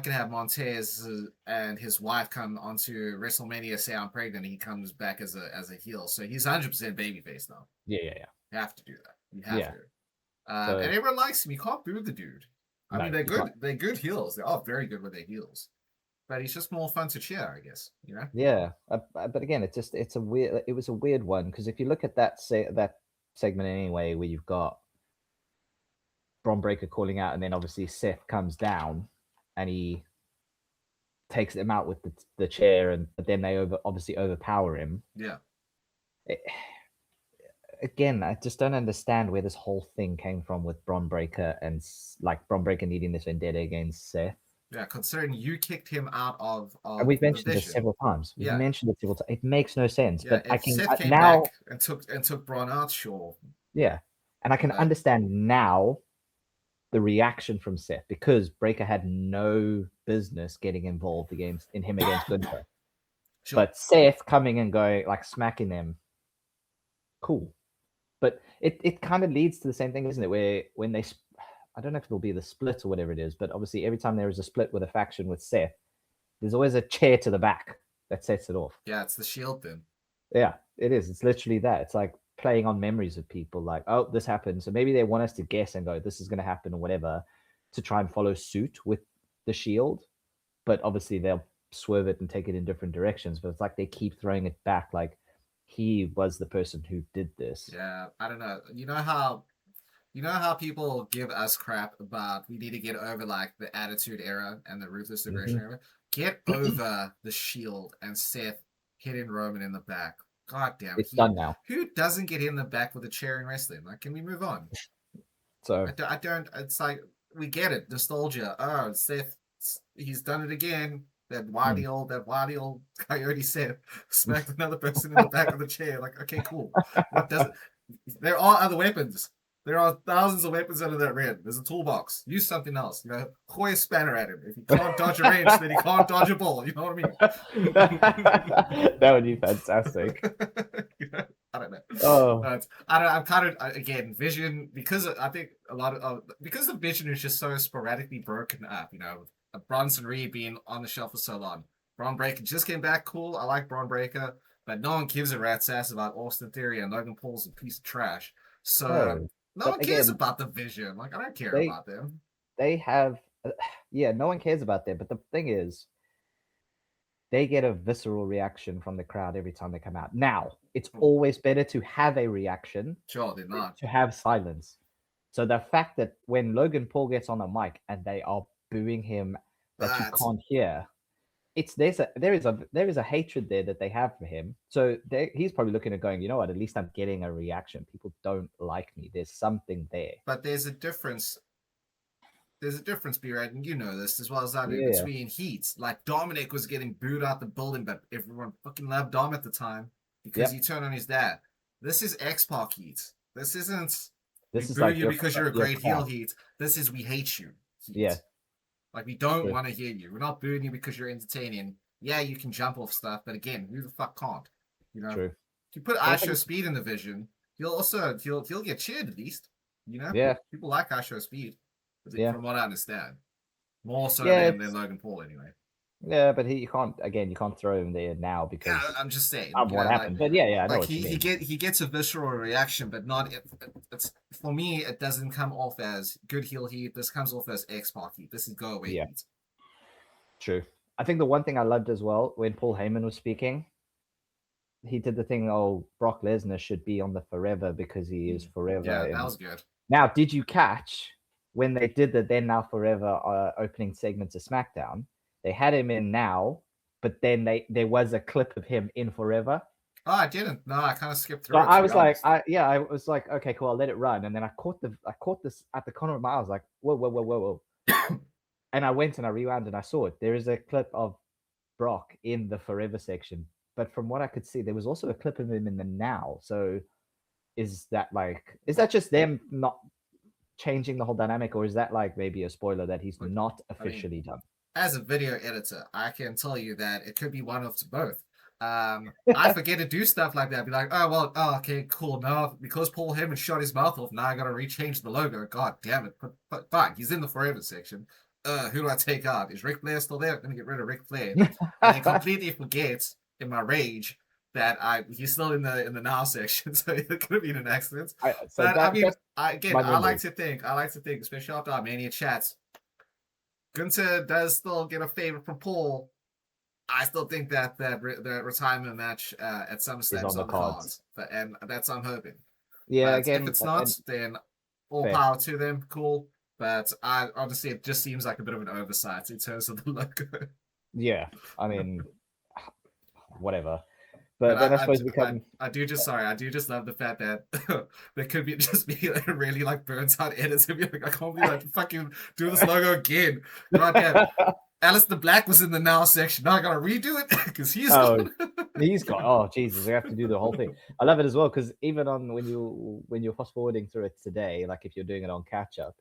gonna have Montez and his wife come onto WrestleMania say I'm pregnant. And he comes back as a heel, so he's 100% babyface now. Yeah. You have to do that. You have Yeah. to. So And everyone likes him. You can't boo the dude. I no, mean, they're you good. can't. They're good heels. They are very good with their heels. But he's just more fun to cheer, I guess. You know. Yeah, but again, it's a weird. It was a weird one because if you look at that segment anyway, where you've got Bron Breakker calling out, and then obviously Seth comes down, and he takes him out with the chair, and but then they obviously overpower him. Yeah. It, again, I just don't understand where this whole thing came from with Bron Breakker and like Bron Breakker needing this vendetta against Seth. Yeah, considering you kicked him out And of we've the mentioned this vision. several times. We've Yeah. mentioned it several times. It makes no sense. Yeah, But I if can Seth came now. back and took Braun out, sure. Yeah, and I can But understand now the reaction from Seth because Breaker had no business getting involved in him against Gunther. sure. But Seth coming and going like smacking them, cool. But it kind of leads to the same thing, isn't it? Where when they, I don't know if it'll be the split or whatever it is, but obviously every time there is a split with a faction with Seth, there's always a chair to the back that sets it off. Yeah, it's the Shield then. Yeah, it is. It's literally that. It's like playing on memories of people like, oh, this happened. So maybe they want us to guess and go, this is going to happen or whatever to try and follow suit with the Shield. But obviously they'll swerve it and take it in different directions. But it's like they keep throwing it back like he was the person who did this. Yeah, I don't know. You know how people give us crap about we need to get over like the Attitude Era and the Ruthless Aggression era. Get over the Shield and Seth hitting Roman in the back. God damn, It's done now. Who doesn't get hit in the back with a chair in wrestling? Like, can we move on? So I don't. It's like we get it, nostalgia. Oh, Seth, he's done it again. That wily old coyote Seth smacked another person in the back of the chair. Like, okay, cool. What does it? There are other weapons. There are thousands of weapons under that ring. There's a toolbox. Use something else. You know, throw a spanner at him. If he can't dodge a wrench, then he can't dodge a ball. You know what I mean? that would be fantastic. You know, I don't know. Oh, I don't. I'm kind of again Vision because I think a lot of because the Vision is just so sporadically broken up. You know, Bronson Reed being on the shelf for so long. Braun Breaker just came back. Cool. I like Braun Breaker, but no one gives a rat's ass about Austin Theory and Logan Paul's a piece of trash. So no. no But one cares again, about the Vision. Like I don't care they about them. they have yeah, no one cares about them. But the thing is, they get a visceral reaction from the crowd every time they come out. Now, it's always better to have a reaction Sure, they're not. to have silence. So the fact that when Logan Paul gets on the mic and they are booing him that you can't hear, there is a hatred there that they have for him. So he's probably looking at going, you know what? At least I'm getting a reaction. People don't like me. There's something there. But there's a difference. There's a difference, B-Red, and you know this as well as I do, Yeah. between heats. Like, Dominic was getting booed out the building, but everyone fucking loved Dom at the time because Yep. he turned on his dad. This is X-Pac heat. This isn't we This is boo like you because you're a your great heel crap. heat. This is we hate you heat. Yeah. Like, we don't True. want to hear you. We're not booing you because you're entertaining. Yeah, you can jump off stuff, but again, who the fuck can't? You know? True. If you put But I Isho think, Speed in the vision, he'll get cheered at least. You know? yeah. People like Isho Speed, Yeah. from what I understand. More so Yeah, than Logan Paul, anyway. Yeah, but you can't throw him there now Yeah, because I'm just saying. of You what know, happened. But yeah, I know like what you mean. he gets a visceral reaction, but not. It's for me. It doesn't come off as good heel heat. This comes off as X-Pac heat. This is go away Yeah. heat. True. I think the one thing I loved as well when Paul Heyman was speaking, he did the thing, oh, Brock Lesnar should be on the forever because he is forever. Yeah, that And was good. now, did you catch when they did the then now forever opening segments of SmackDown? They had him in now, but then there was a clip of him in forever. Oh, I didn't. No, I kind of skipped through So it. I was like, I was like, okay, cool, I'll let it run. And then I caught this at the corner of my eye. I was like, whoa. And I went and I rewound and I saw it. There is a clip of Brock in the forever section. But from what I could see, there was also a clip of him in the now. So is that just them not changing the whole dynamic, or is that like maybe a spoiler that he's not officially done? As a video editor, I can tell you that it could be one of both. I forget to do stuff like that. I'd be like, okay, cool. Now, because Paul Heyman shot his mouth off, now I gotta rechange the logo. God damn it. But fine, he's in the forever section. Who do I take out? Is Ric Flair still there? I'm gonna get rid of Ric Flair. And I completely forget in my rage that he's still in the now section, so it could have been an accident. I like to think, especially after our Mania chats, Gunther does still get a favor from Paul. I still think that the retirement match at SummerSlam is on the cards, and that's I'm hoping. Yeah, but again, if it's not, then all power to them. Cool, but I honestly, it just seems like a bit of an oversight in terms of the logo. Yeah, I mean, whatever. But then I suppose I do just love the fact that there could be just be like really like burnt out edits and be like, I can't believe I fucking do this logo again. God damn. Alistair Black was in the now section. Now I gotta redo it because he's gone. He's gone. Oh Jesus, we have to do the whole thing. I love it as well because even on when you're fast forwarding through it today, like if you're doing it on catch up,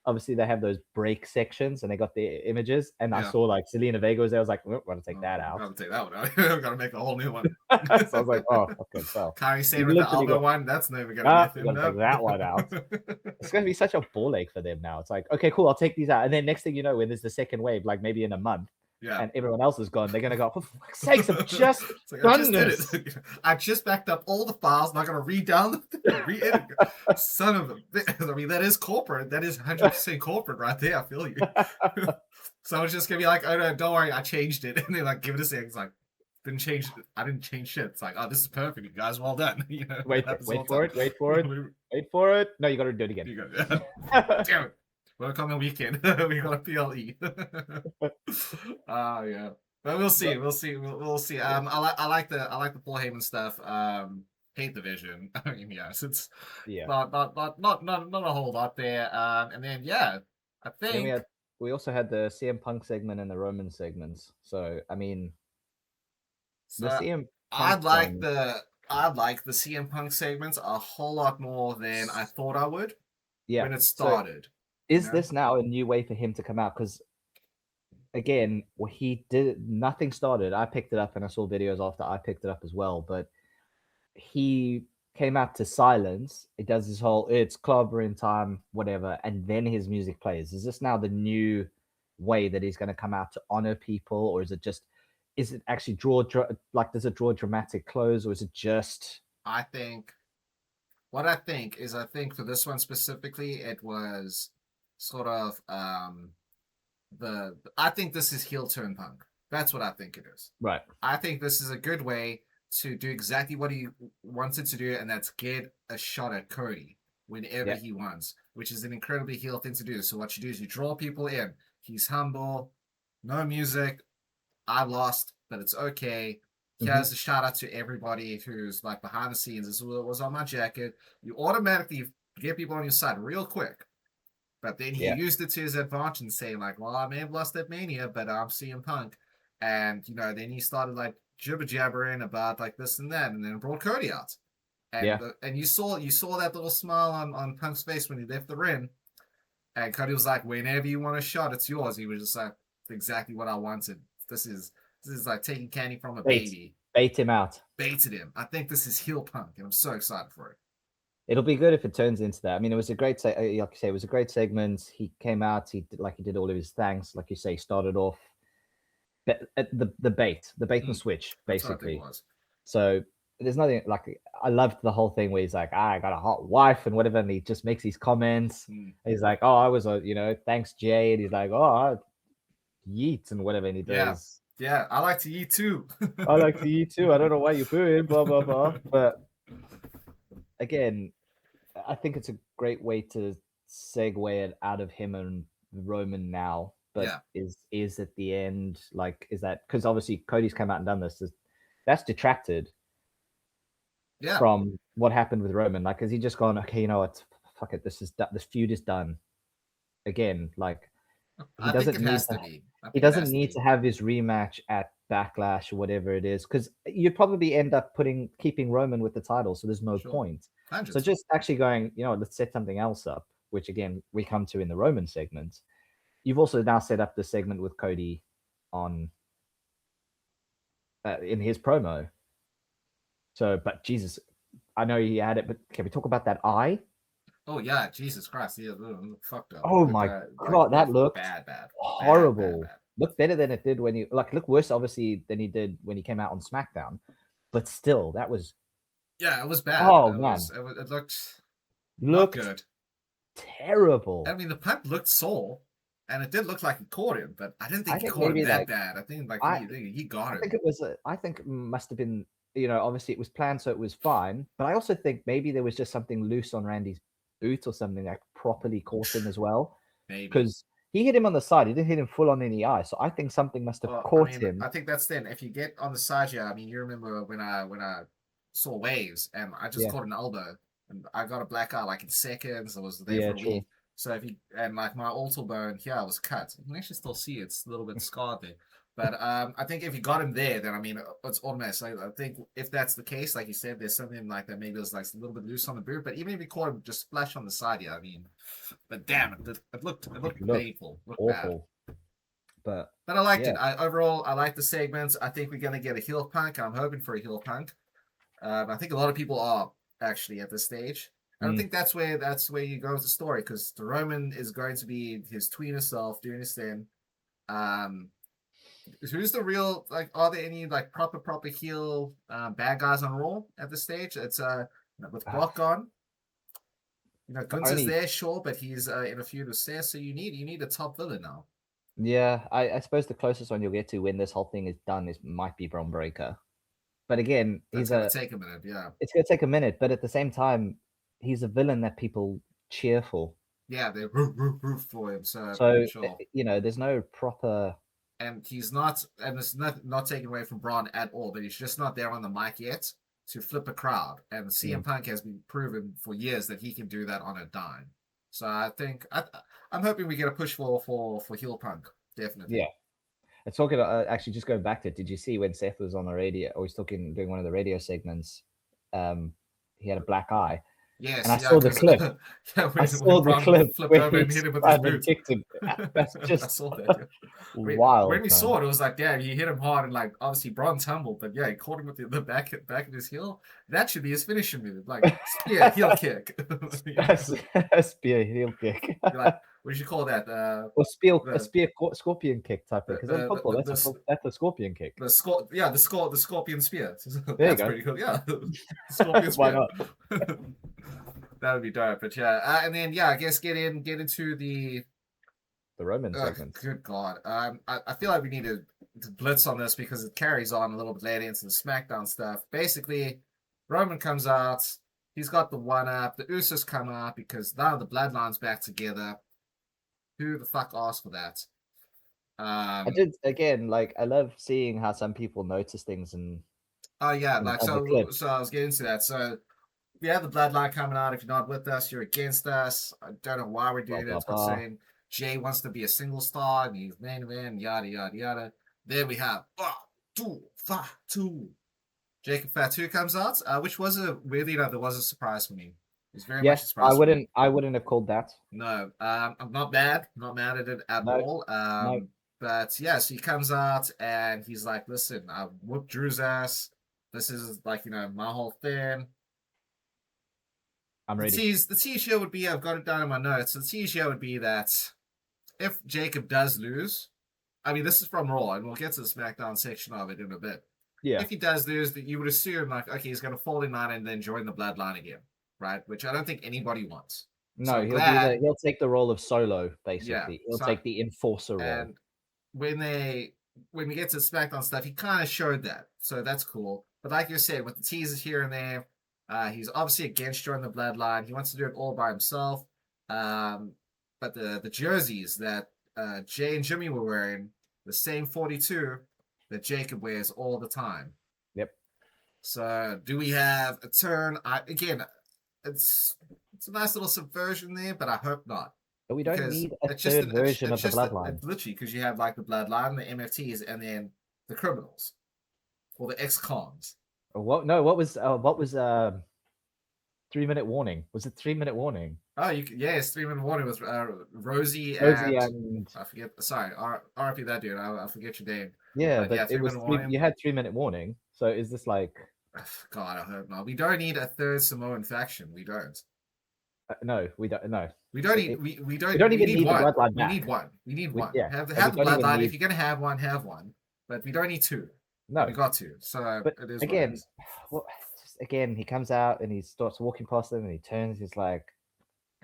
obviously they have those break sections and they got the images. And I saw like Selena Vega was there. I was like, we're gonna take that out. Gotta take that one out. We're gonna make a whole new one. So I was like, oh, okay, well. Kyrie saying with the elbow one, that's never gonna be a thing. Take that one out. It's gonna be such a ball ache for them now. It's like, okay, cool, I'll take these out. And then next thing you know, when there's the second wave, like maybe in a month, and everyone else is gone, they're gonna go, for fuck's sakes, I've just done this. I just backed up all the files, not gonna re-download re-edit. Son of a bitch. I mean, that is corporate. That is 100% corporate right there. I feel you. So it's just gonna be like, oh no, don't worry, I changed it. And they like give it a sec. It's like, I didn't change shit. It's like, oh, this is perfect, you guys, well done. You know, wait for it. No, you gotta do it again. You damn it. Welcome the weekend. We got a PLE. Yeah. But we'll see. We'll see. I like the Paul Heyman stuff. Hate the vision. I mean, yes, it's not a whole lot there. And then I think we also had the CM Punk segment and the Roman segments. So I mean, the CM Punk I'd like the CM Punk segments a whole lot more than I thought I would when it started. So, is this now a new way for him to come out? Because again, nothing started. I picked it up and I saw videos after I picked it up as well, but he came out to silence. It does this whole, it's clobbering time, whatever, and then his music plays. Is this now the new way that he's going to come out to honor people, or is it actually does it draw a dramatic close, or is it just? I think for this one specifically, it was sort of I think this is heel turn Punk. That's what I think it is. Right. I think this is a good way to do exactly what he wanted to do, and that's get a shot at Cody whenever he wants, which is an incredibly heel thing to do. So what you do is you draw people in. He's humble, no music, I lost, but it's okay. Here's a shout out to everybody who's like behind the scenes. This was on my jacket. You automatically get people on your side real quick. But then he Yeah. used it to his advantage and saying like, "Well, I may have lost at Mania, but I'm CM Punk," and then he started like jibber jabbering about like this and that, and then brought Cody out, Yeah. and you saw that little smile on Punk's face when he left the ring, and Cody was like, "Whenever you want a shot, it's yours." He was just like, "Exactly what I wanted. This is like taking candy from a baby." Bait him out. Baited him. I think this is heel Punk, and I'm so excited for it. It'll be good if it turns into that. I mean, it was a great, like you say, it was a great segment. He came out, he did all of his thanks, like you say, started off the bait and switch, basically. So there's nothing like I loved the whole thing where he's like, I got a hot wife and whatever, and he just makes these comments. He's like, oh, I was thanks Jay, and he's like, oh, yeet and whatever, and he does. Yeah, I like to eat too. I like to eat too. I don't know why you're booing, blah blah blah. But again, I think it's a great way to segue it out of him and Roman now. But is at the end, like, is that because obviously Cody's come out and done this? That's detracted from what happened with Roman. Like, has he just gone, okay, you know what? Fuck it. This feud is done. Again, like he doesn't need to have his rematch at Backlash or whatever it is, because you'd probably end up keeping Roman with the title, so there's no point. So just actually going, let's set something else up, which again we come to in the Roman segment. You've also now set up the segment with Cody on in his promo. So, but Jesus, I know he had it, but can we talk about that eye? Oh yeah, Jesus Christ, yeah, fucked up. Oh my God, that looked bad, horrible. Bad. Looked better than it did when you look worse, obviously, than he did when he came out on SmackDown, but still, that was it was bad. Oh man, it looked not good, terrible. I mean, the Punk looked sore, and it did look like he caught him, but I didn't think he caught him that bad. I think he got him. I think it must have been, obviously it was planned, so it was fine. But I also think maybe there was just something loose on Randy's boot or something that properly caught him as well. Maybe because he hit him on the side. He didn't hit him full on in the eye. So I think something must have caught him. I think that's then. If you get on the side, I mean, you remember when I saw Waves and I just caught an elbow and I got a black eye like in seconds. I was there for a week. So if you like my altar bone here was cut. You can actually still see it's a little bit scarred there. But I think if you got him there, then I mean it's automatic. So I think if that's the case, like you said, there's something like that. Maybe it was like a little bit loose on the boot. But even if you caught him just splash on the side, I mean, but damn it looked painful, looked awful. Bad. But I liked it. Overall, I like the segments. I think we're gonna get a heel Punk. I'm hoping for a heel Punk. I think a lot of people are actually at this stage. I don't think that's where you go with the story, because the Roman is going to be his tweener self doing his thing. Who's the real, like, are there any like proper heel bad guys on Raw at this stage? It's with Brock gone. Gunther's there, sure, but he's in a feud with Seth, so you need a top villain now. Yeah, I suppose the closest one you'll get to when this whole thing is done might be Braun Breaker. But again, it's gonna take a minute, It's gonna take a minute, but at the same time, he's a villain that people cheer for. Yeah, they root for him. So sure. There's no proper. And he's not, and it's not taken away from Braun at all, but he's just not there on the mic yet to flip a crowd. And CM Punk has been proven for years that he can do that on a dime. So I think I'm hoping we get a push for heel Punk, definitely. Yeah. And talking about, actually, just going back to it, did you see when Seth was on the radio, or he's doing one of the radio segments? He had a black eye. Yes, and I saw the clip. I saw the clip flipped over and hit him with his boot. Kicked him. That's just I saw that. Yeah. Wild. When we saw it, it was like, yeah, he hit him hard, and like obviously Braun tumbled, but yeah, he caught him with the back of his heel. That should be his finishing move, like spear heel kick. Spear heel kick. Like, what did you call that? Or spear scorpion kick type thing. Because in football, that's a scorpion kick. The scorpion spear. That's pretty cool. Yeah, scorpion spear. Why not? That would be dope. But yeah, and then I guess get into the Roman segment. Good God, I feel like we need to blitz on this because it carries on a little bit later into the SmackDown stuff. Basically, Roman comes out. He's got the 1-up. The Usos come out because now the Bloodline's back together. Who the fuck asked for that? I Um, did again. Like I love seeing how some people notice things and oh yeah, in like other clips. so I was getting to that. So we have the bloodline coming out. If you're not with us, you're against us. I don't know why we're Blah doing blah it, blah. considering Jay wants to be a single star and he's main event, yada yada yada. Then we have two. Jacob Fatu comes out, which was a weirdly enough, there was a surprise for me. It was very Yeah, much a I surprise for me. wouldn't. I wouldn't have called that. No, I'm not mad at it at No, all. no. But yeah, so he comes out and he's like, "Listen, I whooped Drew's ass. This is like my whole thing." I'm The ready. tease here would be I've got it down in my notes. The tease here would be that if Jacob does lose, I mean this is from Raw, and we'll get to the SmackDown section of it in a bit. Yeah. If he does lose, that you would assume like okay, he's going to fall in line and then join the Bloodline again, right? Which I don't think anybody wants. So No, I'm he'll be the. glad, He'll take the role of Solo. yeah. Basically, he'll So take the enforcer role. and when we get to SmackDown stuff, he kind of showed that, so that's cool. But like you said, with the teasers here and there, he's obviously against joining the Bloodline. He wants to do it all by himself. Um, but the jerseys that Jay and Jimmy were wearing, the same 42 that Jacob wears all the time. Yep. So do we have a turn? Again, it's it's a nice little subversion there, but I hope not But we don't because need a third version of the bloodline. it's literally because you have like the bloodline, the MFTs, and then the criminals or the ex-cons. What? No. What was 3 minute warning? Was it 3 minute warning? Oh, yes, 3 minute warning with Rosie Rosie and and I forget. Sorry, RP that dude. I forget your name. yeah, But but yeah, it three was minute three. warning. You had 3 minute warning. So is this like? God, I hope not. We don't need a third Samoan faction. We don't. No, we don't. No, We don't it, need. we We don't we even need need the one. bloodline We back. need one. We need We one. yeah, and we Have the don't even bloodline. If need you're gonna have one, have one. But we don't need two. And we no. got two. So But it is what it again, is. well, just again, he comes out and he starts walking past them and he turns. He's like,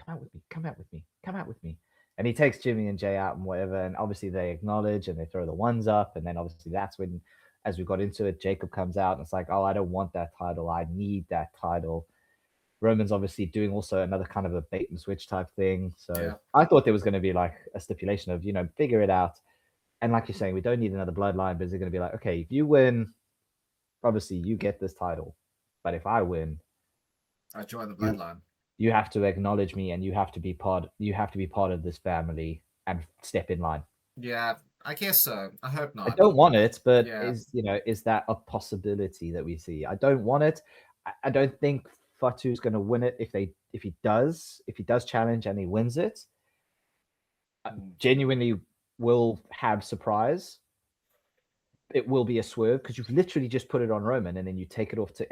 "Come out with me! Come out with me! Come out with me!" And he takes Jimmy and Jay out and whatever. And obviously they acknowledge and they throw the ones up. And then obviously that's when, as we got into it, Jacob comes out and it's like, "Oh, I don't want that title. I need that title." Roman's obviously doing also another kind of a bait and switch type thing. So Yeah. I thought there was going to be like a stipulation of, figure it out. And like you're saying, we don't need another bloodline, but they're going to be like, okay, if you win, obviously you get this title. But if I win, I joined the you bloodline. you have to acknowledge me and you have to be part of this family and step in line. Yeah, I guess so. I hope I not. don't want it, but Yeah. is that a possibility that we see? I don't want it. I don't think Fatu's going to win it if he does challenge and he wins it. Mm. Genuinely will have surprise. It will be a swerve because you've literally just put it on Roman and then you take it off to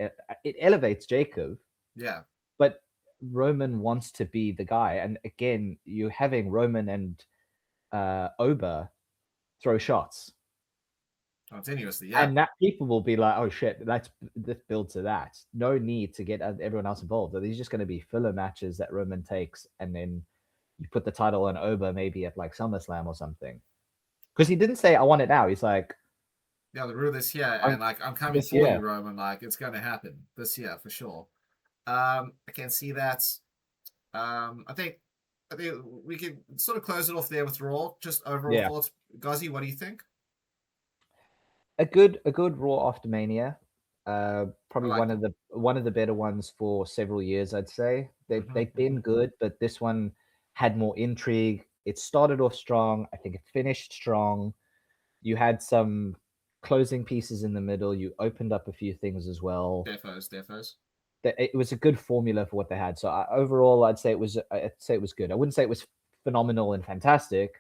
it elevates Jacob, Yeah. but Roman wants to be the guy. And again, you're having Roman and Oba throw shots. Continuously. Yeah. And that people will be like, oh shit, let's build to that. No need to get everyone else involved. Are these just going to be filler matches that Roman takes and then you put the title on Oba maybe at like SummerSlam or something? Because he didn't say, I want it now. He's like, Yeah, the rule this year, I'm and like I'm coming this for you, year. Roman. Like it's gonna happen this year for sure. I can see that. I think we can sort of close it off there with Raw. Just overall Yeah. thoughts, Gozzy. What do you think? A good Raw after Mania. I Probably one liked of it. the better ones for several years, I'd say. They've Hmm. been good, but this one had more intrigue. It started off strong. I think it finished strong. You had some closing pieces in the middle. You opened up a few things as well. Defos. It was a good formula for what they had. So overall, I'd say it was good. I wouldn't say it was phenomenal and fantastic,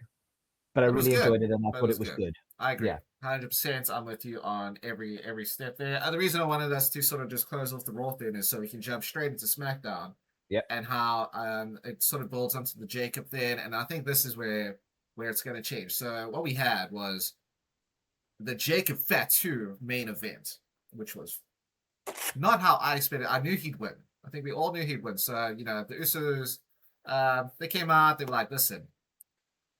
but I It was really good. enjoyed it and I It thought was it was good. good. I agree. Yeah. 100%. I'm with you on every step there. The reason I wanted us to sort of just close off the Raw thing is so we can jump straight into SmackDown Yep. and how it sort of builds onto the Jacob thing. And I think this is where it's going to change. So what we had was the Jacob Fatu main event, which was not how I expected. I knew he'd win. I think we all knew he'd win. So the Usos, they came out. They were like, "Listen,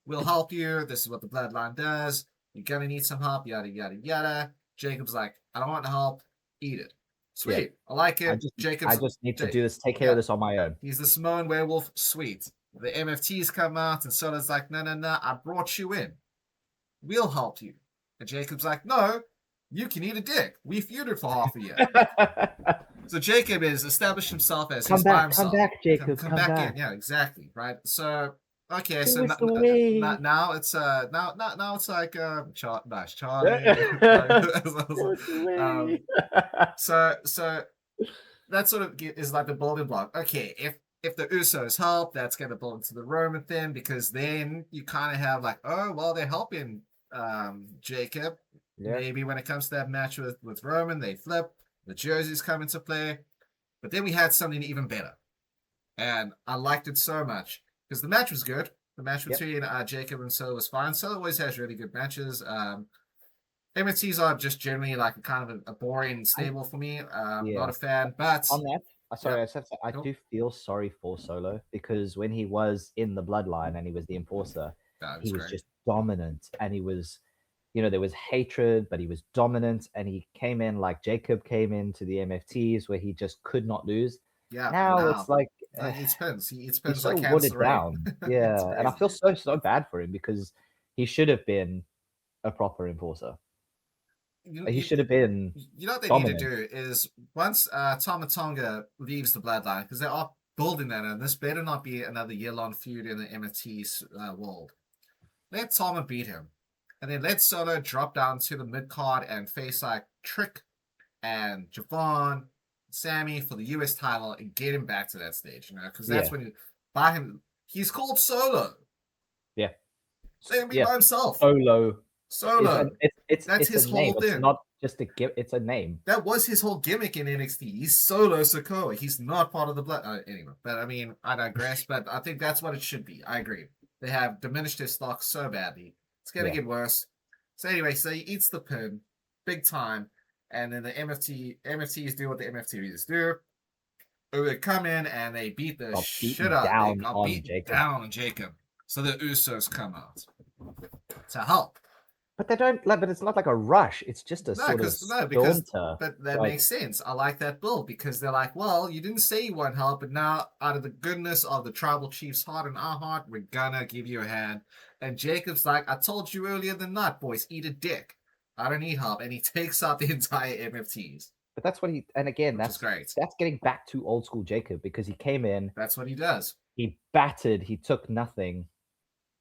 we'll help you. This is what the Bloodline does. You're gonna need some help. Yada yada yada." Jacob's like, "I don't want the help. Eat it." Yeah. Sweet. I like I it. just I Jacob's just need to Jake. do this, take care of Yeah, this on my own. he's the Samoan werewolf. Sweet. The MFTs come out, and Solo's like, "No, no, no. I brought you in. we'll help you. And Jacob's like, no, you can eat a dick. We feuded for half a year. So Jacob has established himself as he's by come himself. back, Jacob, Come come back in. back. Yeah, exactly. Right. So okay. Show So us the way. now it's now it's like nice Charlie. Show us the um. way. So that sort of is like the building block. Okay, if the Usos help, that's going to build into the Roman thing because then you kind of have like, oh well, they're helping Jacob. Yeah. Maybe when it comes to that match with Roman, they flip. The jerseys come into play, but then we had something even better, and I liked it so much because the match was good. The match between Jacob and Solo was fine. Solo always has really good matches. MFTs are just generally like a kind of a boring stable for me. Not a fan, but on that, sorry, yeah, I do feel sorry for Solo because when he was in the bloodline and he was the enforcer, he was great. just dominant and he was, there was hatred, but he was dominant and he came in like Jacob came into the MFTs where he just could not lose. Yeah, Now it's like he eats pins. He eats he's pins so like watered cancer. down. Yeah, and I feel so bad for him because he should have been a proper enforcer. He should have been. You know what they dominant. need to do is once Tama Tonga leaves the bloodline because they are building that, and this better not be another year-long feud in the MFT's world. Let Tama beat him, and then let Solo drop down to the mid card and face like Trick and Javon, Sammy for the US title and get him back to that stage, because that's when you buy him. He's called Solo. Yeah. So be by himself. Solo. That's his whole name. thing. It's not just a give. It's a name. That was his whole gimmick in NXT. He's Solo Sikoa. He's not part of the blood. Anyway, but I mean, I digress. But I think that's what it should be. I agree. They have diminished his stock so badly. It's gonna get worse. So anyway, so he eats the pin, big time, and then the MFTs do what the MFTs do. They come in and they beat the shit out. They got beat down on Jacob. So the Usos come out to help. But they don't. But it's not like a rush. It's just a but that makes sense. I like that build because they're like, well, you didn't say you want help, but now out of the goodness of the tribal chief's heart and our heart, we're gonna give you a hand. And Jacob's like, I told you earlier than not, boys, eat a dick. I don't need help, and he takes out the entire MFTs. But that's what he. And again, that's great. That's getting back to old school Jacob because he came in. That's what he does. He battered. He took nothing,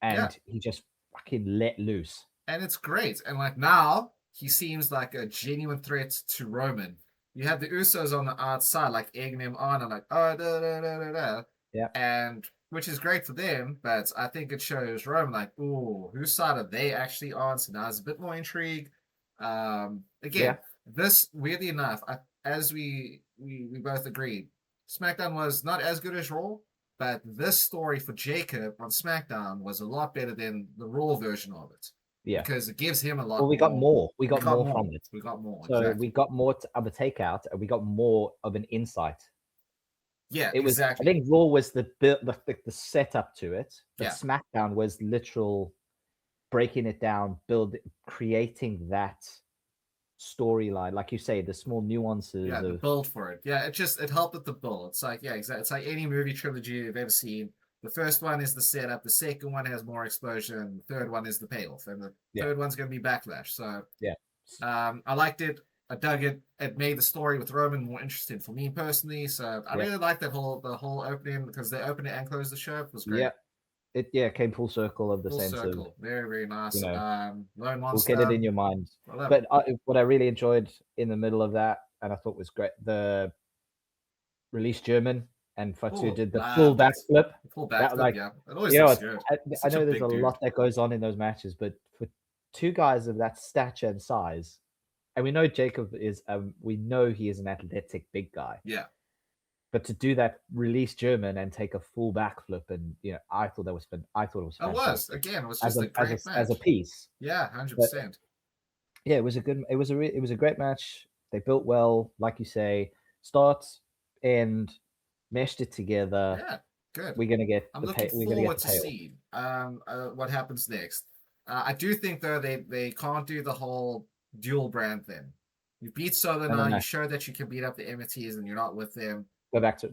and he just fucking let loose. And it's great. And like now, he seems like a genuine threat to Roman. You have the Usos on the outside, like egging him on and like, oh, da, da, da, da, da. Yeah. And which is great for them, but I think it shows Roman like, ooh, whose side are they actually on? So now there's a bit more intrigue. Again, this weirdly enough, as we both agreed, SmackDown was not as good as Raw, but this story for Jacob on SmackDown was a lot better than the Raw version of it. Yeah, because it gives him a lot. Well, we got more. We got more from it. We got more. So we got more of a takeout, and we got more of an insight. Yeah, it was. Exactly. I think Raw was the setup to it. But SmackDown was literal breaking it down, creating that storyline, like you say, the small nuances. Yeah, the build for it. Yeah, it helped with the build. It's like exactly. It's like any movie trilogy you've ever seen. The first one is the setup. The second one has more explosion. The third one is the payoff, and the third one's going to be backlash. So I liked it. I dug it. It made the story with Roman more interesting for me personally. So I really liked the whole opening because they opened it and closed the show. It was great. It came full circle of the full sense circle. Of very, very nice. Lone Monster. We'll get it in your mind. But what I really enjoyed in the middle of that, and I thought was great, the release German. And Fatu did the full backflip. Full backflip, yeah. It always looks good. I know there's a lot that goes on in those matches, but for two guys of that stature and size, and we know Jacob is, we know he is an athletic big guy. Yeah. But to do that release German and take a full backflip, and I thought that was fun. I thought it was fantastic. It was just a great match. As a piece. Yeah, 100%. Yeah, it was a great match. They built well, like you say, start, end, meshed it together. Yeah, good. We're gonna get. I'm looking forward to see what happens next. I do think though they can't do the whole dual brand thing. You beat Solo now. You show that you can beat up the MTs and you're not with them. Go back to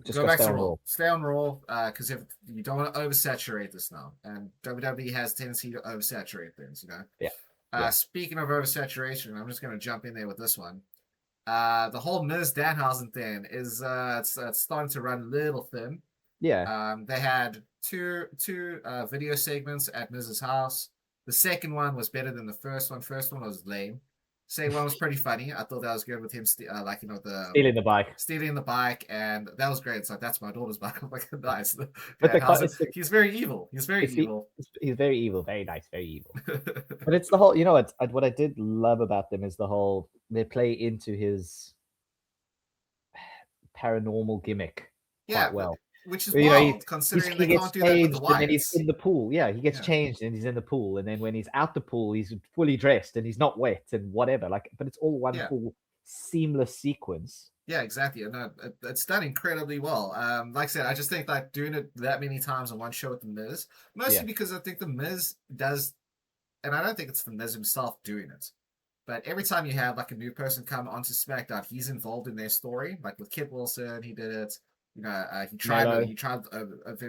Raw. Stay on Raw because if you don't want to oversaturate this now, and WWE has a tendency to oversaturate things, Yeah. Yeah. Speaking of oversaturation, I'm just going to jump in there with this one. The whole Miz Danhausen thing is it's starting to run a little thin. Yeah. They had two video segments at Miz's house. The second one was better than the first one. First one was lame. Second one was pretty funny. I thought that was good with him, like the Stealing the bike. stealing the bike, and that was great. It's like that's my daughter's bike. I'm like, nice. But He's very evil. He's very evil. He's very evil. Very nice. Very evil. But it's the whole. You know what I did love about them is the whole they play into his paranormal gimmick quite well. Which is You know, wild considering they he gets can't do that with the changed and then he's Wyatts. in the pool. Yeah, he gets changed and he's in the pool, and then when he's out the pool, he's fully dressed and he's not wet and whatever. Like, but it's all one full seamless sequence. Yeah, exactly. And it's done incredibly well. Like I said, I just think like doing it that many times on one show with the Miz, mostly because I think the Miz does, and I don't think it's the Miz himself doing it, but every time you have like a new person come onto SmackDown, he's involved in their story. Like with Kit Wilson, he did it. You know, he tried.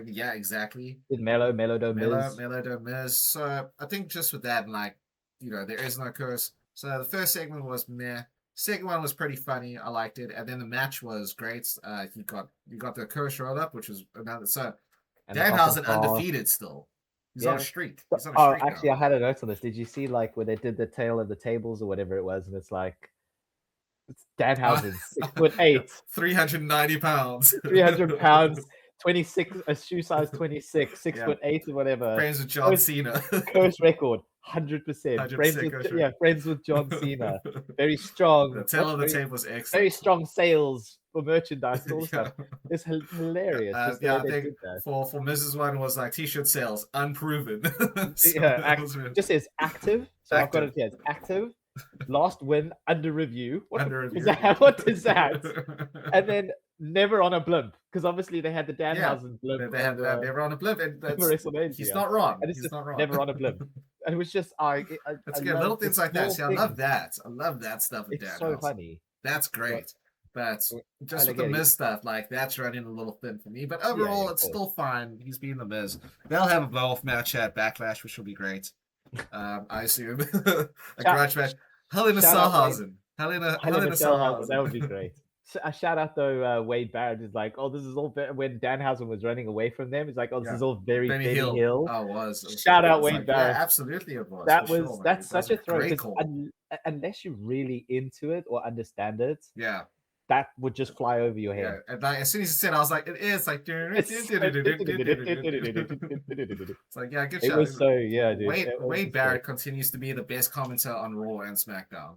Yeah, exactly. Did Melo do Miz. So I think just with that, and like, there is no curse. So the first segment was meh. Second one was pretty funny. I liked it, and then the match was great. You got the curse roll up, which was another. So Danhausen undefeated still. He's on a streak. He's on a streak actually, now. I had a note on this. Did you see like where they did the tale of the tables or whatever it was, and it's like it's Danhausen, 6'8", 390 pounds, 300 pounds, 26, a shoe size 26, 6'8" or whatever. Friends with John Cena. Curse record, 100%. Friends with John Cena. Very strong. The tale of the tape was excellent. Very strong sales for merchandise and all stuff. It's hilarious. I think for Mrs. One was like t-shirt sales unproven. Just says active. So active. I've got it here. It's active. Last win under review. What is that? And then never on a blimp, because obviously they had the Danhausen blimp. They had never on a blimp, and he's not wrong. And it's never on a blimp. And it was just it's good. Little things like that. See, I love that. I love that stuff with Danhausen. It's so funny. That's great. But just with the Miz stuff, like that's running a little thin for me. But overall, it's still fine. He's being the Miz. They'll have a blow-off match at Backlash, which will be great. I assume a grudge match. Hell in a Cellhausen. That would be great. A shout out though, Wade Barrett is like, oh, this is all when Danhausen was running away from them. He's like, oh, this is all very Benny Hill. Oh, it was. Shout out Wade Barrett. Yeah, absolutely, it was. That's such a throw. Unless you're really into it or understand it, that would just fly over your head. Yeah, and as soon as you said, I was like, it is like. It's like, yeah, good shot. It was so, dude. Wade Barrett continues to be the best commentator on Raw and SmackDown.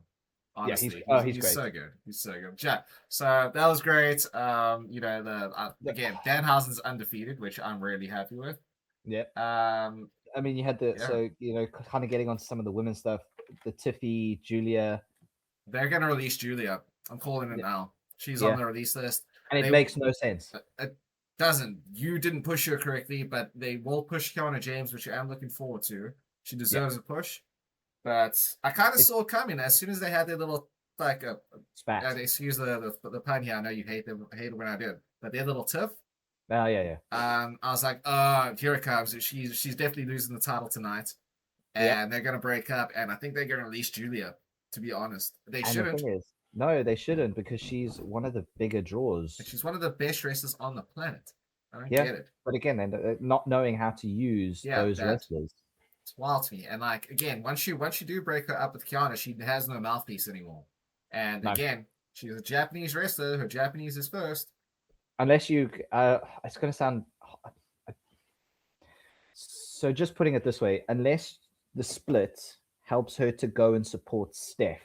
Honestly, he's great. So good. He's so good. Yeah. So that was great. Again, Danhausen's undefeated, which I'm really happy with. Yep. I mean, you had kind of getting onto some of the women's stuff. The Tiffy, Julia. They're gonna release Julia. I'm calling it now. She's on the release list, and it makes no sense. It doesn't. You didn't push her correctly, but they will push Kiana James, which I'm looking forward to. She deserves a push. But I kind of saw it coming as soon as they had their little spat. Excuse the pun here. I know you hate it when I do it, but their little tiff. Oh yeah. I was like, here it comes. She's definitely losing the title tonight, and they're gonna break up. And I think they're gonna release Julia. To be honest, they shouldn't. The thing is, no, they shouldn't, because she's one of the bigger draws. She's one of the best wrestlers on the planet. I don't get it. But again, not knowing how to use those wrestlers. It's wild to me. And like again, once you do break her up with Kiana, she has no mouthpiece anymore. And again, she's a Japanese wrestler. Her Japanese is first. Unless you, it's going to sound. So just putting it this way, unless the split helps her to go and support Steph.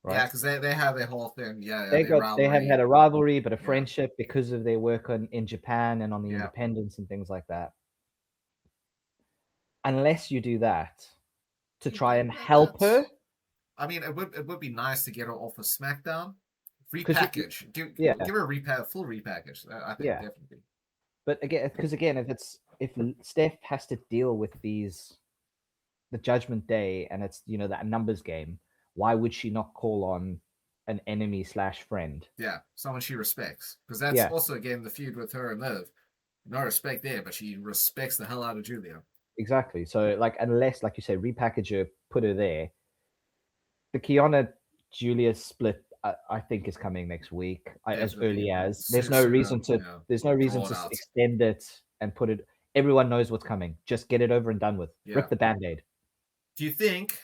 Right? Yeah, because they have their whole thing. Yeah, they have had a rivalry, but a friendship because of their work in Japan and on the independents and things like that. Unless you do that to try and help her. I mean, it would be nice to get her off of SmackDown. Repackage. Give her a full repackage. I think definitely. But again, if Steph has to deal with the Judgment Day and it's that numbers game, why would she not call on an enemy / friend? Yeah, someone she respects, because that's also again the feud with her and Liv. No respect there, but she respects the hell out of Julia. exactly. So like, unless like you say, repackage her, put her there. The Kiana Julius split, I think, is coming next week. As Definitely. early as Sooner, there's no reason draw it to out. extend it and put it. Everyone knows what's coming. Just get it over and done with. Yeah. Rip the band-aid. Do you think,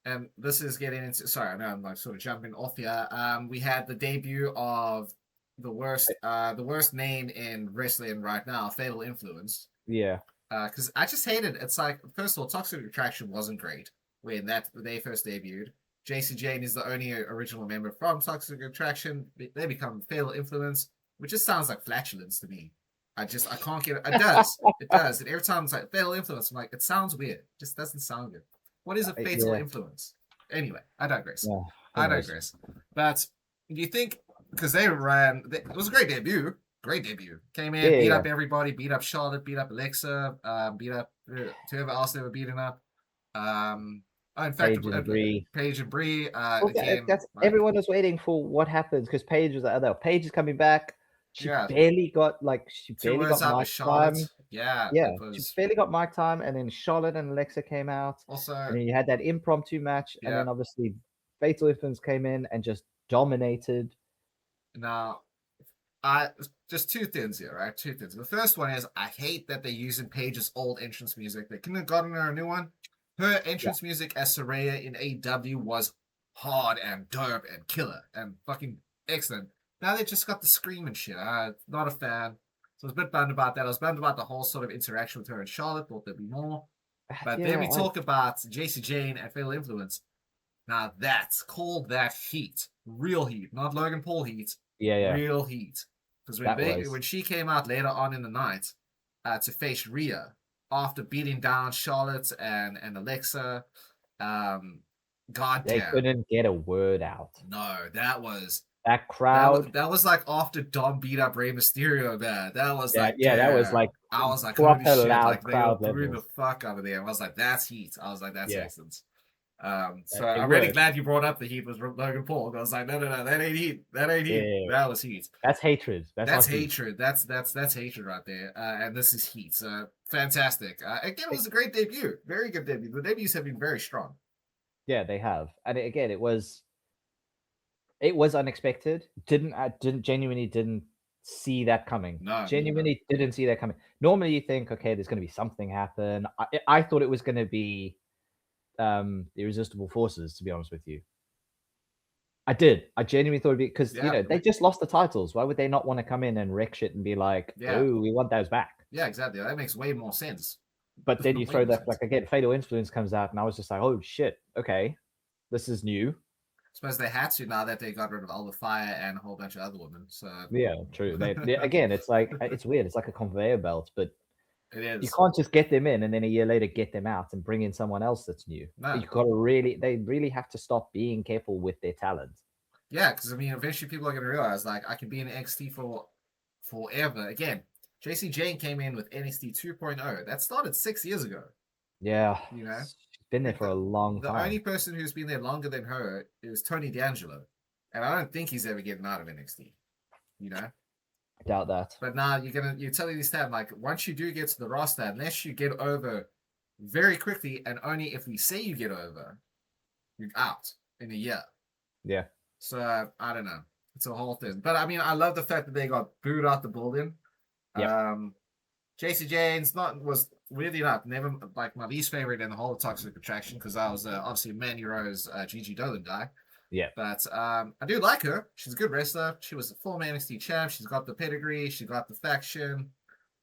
and this is getting into, sorry, I know I'm like sort of jumping off here. We had the debut of the worst name in wrestling right now, Fatal Influence. Yeah. Because I just hated it. It's like, first of all, Toxic Attraction wasn't great when they first debuted. JC Jane is the only original member from Toxic Attraction. They become Fatal Influence, which just sounds like flatulence to me. I can't get it. It does. It does. And every time it's like Fatal Influence, I'm like, it sounds weird. It just doesn't sound good. What is a fatal Yeah. influence? Anyway, I digress. Yeah. I digress. But do you think, because it was a great debut. Great debut. Came in, beat up everybody, beat up Charlotte, beat up Alexa, beat up whoever else they were beating up. In fact, Paige and Brie. Paige and Brie. Well, Again, that's like, everyone was waiting for what happens because Paige was like, oh, Paige is coming back. She yeah, barely got 2 words out with mic Charlotte. time. Yeah, Yeah, it she was barely got mic time, and then Charlotte and Alexa came out, also and then you had that impromptu match, and yeah. then obviously Fatal Influence came in and just dominated. Now, I just two things here, right? Two things. The first one is I hate that they're using Paige's old entrance music. They couldn't have gotten her a new one. Her entrance music as Saraya in AEW was hard and dope and killer and fucking excellent. Now they just got the scream and shit. Not a fan. So I was a bit bummed about that. I was bummed about the whole sort of interaction with her and Charlotte. Thought there'd be more. But then we talk about JC Jane and Fatal Influence. Now that's called that heat. Real heat. Not Logan Paul heat. Yeah. Real heat. Because when she came out later on in the night to face Rhea after beating down Charlotte and Alexa, goddamn, they couldn't get a word out. No, that was that crowd. That was like after Dom beat up Rey Mysterio, man. That was like, that was like, I was like, proper holy shit, loud like they all crowd threw levels. the fuck out of there. I was like, that's heat. I was like, that's excellent. So I'm really glad you brought up the heat with Logan Paul. I was like, no, that ain't heat. That ain't heat. That was heat. That's hatred. That's hatred. Heat. That's hatred right there. And this is heat. So fantastic. Again, it was a great debut. Very good debut. The debuts have been very strong. Yeah, they have. And again, it was unexpected. Genuinely didn't see that coming. No, genuinely didn't see that coming. Normally, you think, okay, there's going to be something happen. I thought it was going to be the Irresistible Forces. To be honest with you, I did. I genuinely thought it'd be because they just lost the titles. Why would they not want to come in and wreck shit and be like, oh, we want those back? Yeah, exactly. That makes way more sense. But then you throw that again, Fatal Influence comes out, and I was just like, oh shit, okay, this is new. I suppose they had to now that they got rid of Alba Fire and a whole bunch of other women. So yeah, true. Again, it's like it's weird. It's like a conveyor belt, but it is. You can't just get them in and then a year later get them out and bring in someone else that's new. No. You got to they really have to stop being careful with their talent. Yeah, because I mean, eventually people are going to realize like I can be in NXT for forever. Again, JC Jane came in with NXT 2.0. That started 6 years ago. Yeah, you know, she's been there for a long time. The only person who's been there longer than her is Tony D'Angelo, and I don't think he's ever getting out of NXT. You know, I doubt that. But now you're telling this time like once you do get to the roster, unless you get over very quickly, and only if we say you get over, you're out in a year. Yeah. So I don't know. It's a whole thing. But I mean, I love the fact that they got booed out the building. Yeah. JC Jane's was weirdly enough never like my least favorite in the whole Toxic Attraction because I was obviously Mania Rose Gigi Dolan guy. Yeah. But I do like her. She's a good wrestler. She was a former NXT champ. She's got the pedigree. She got the faction.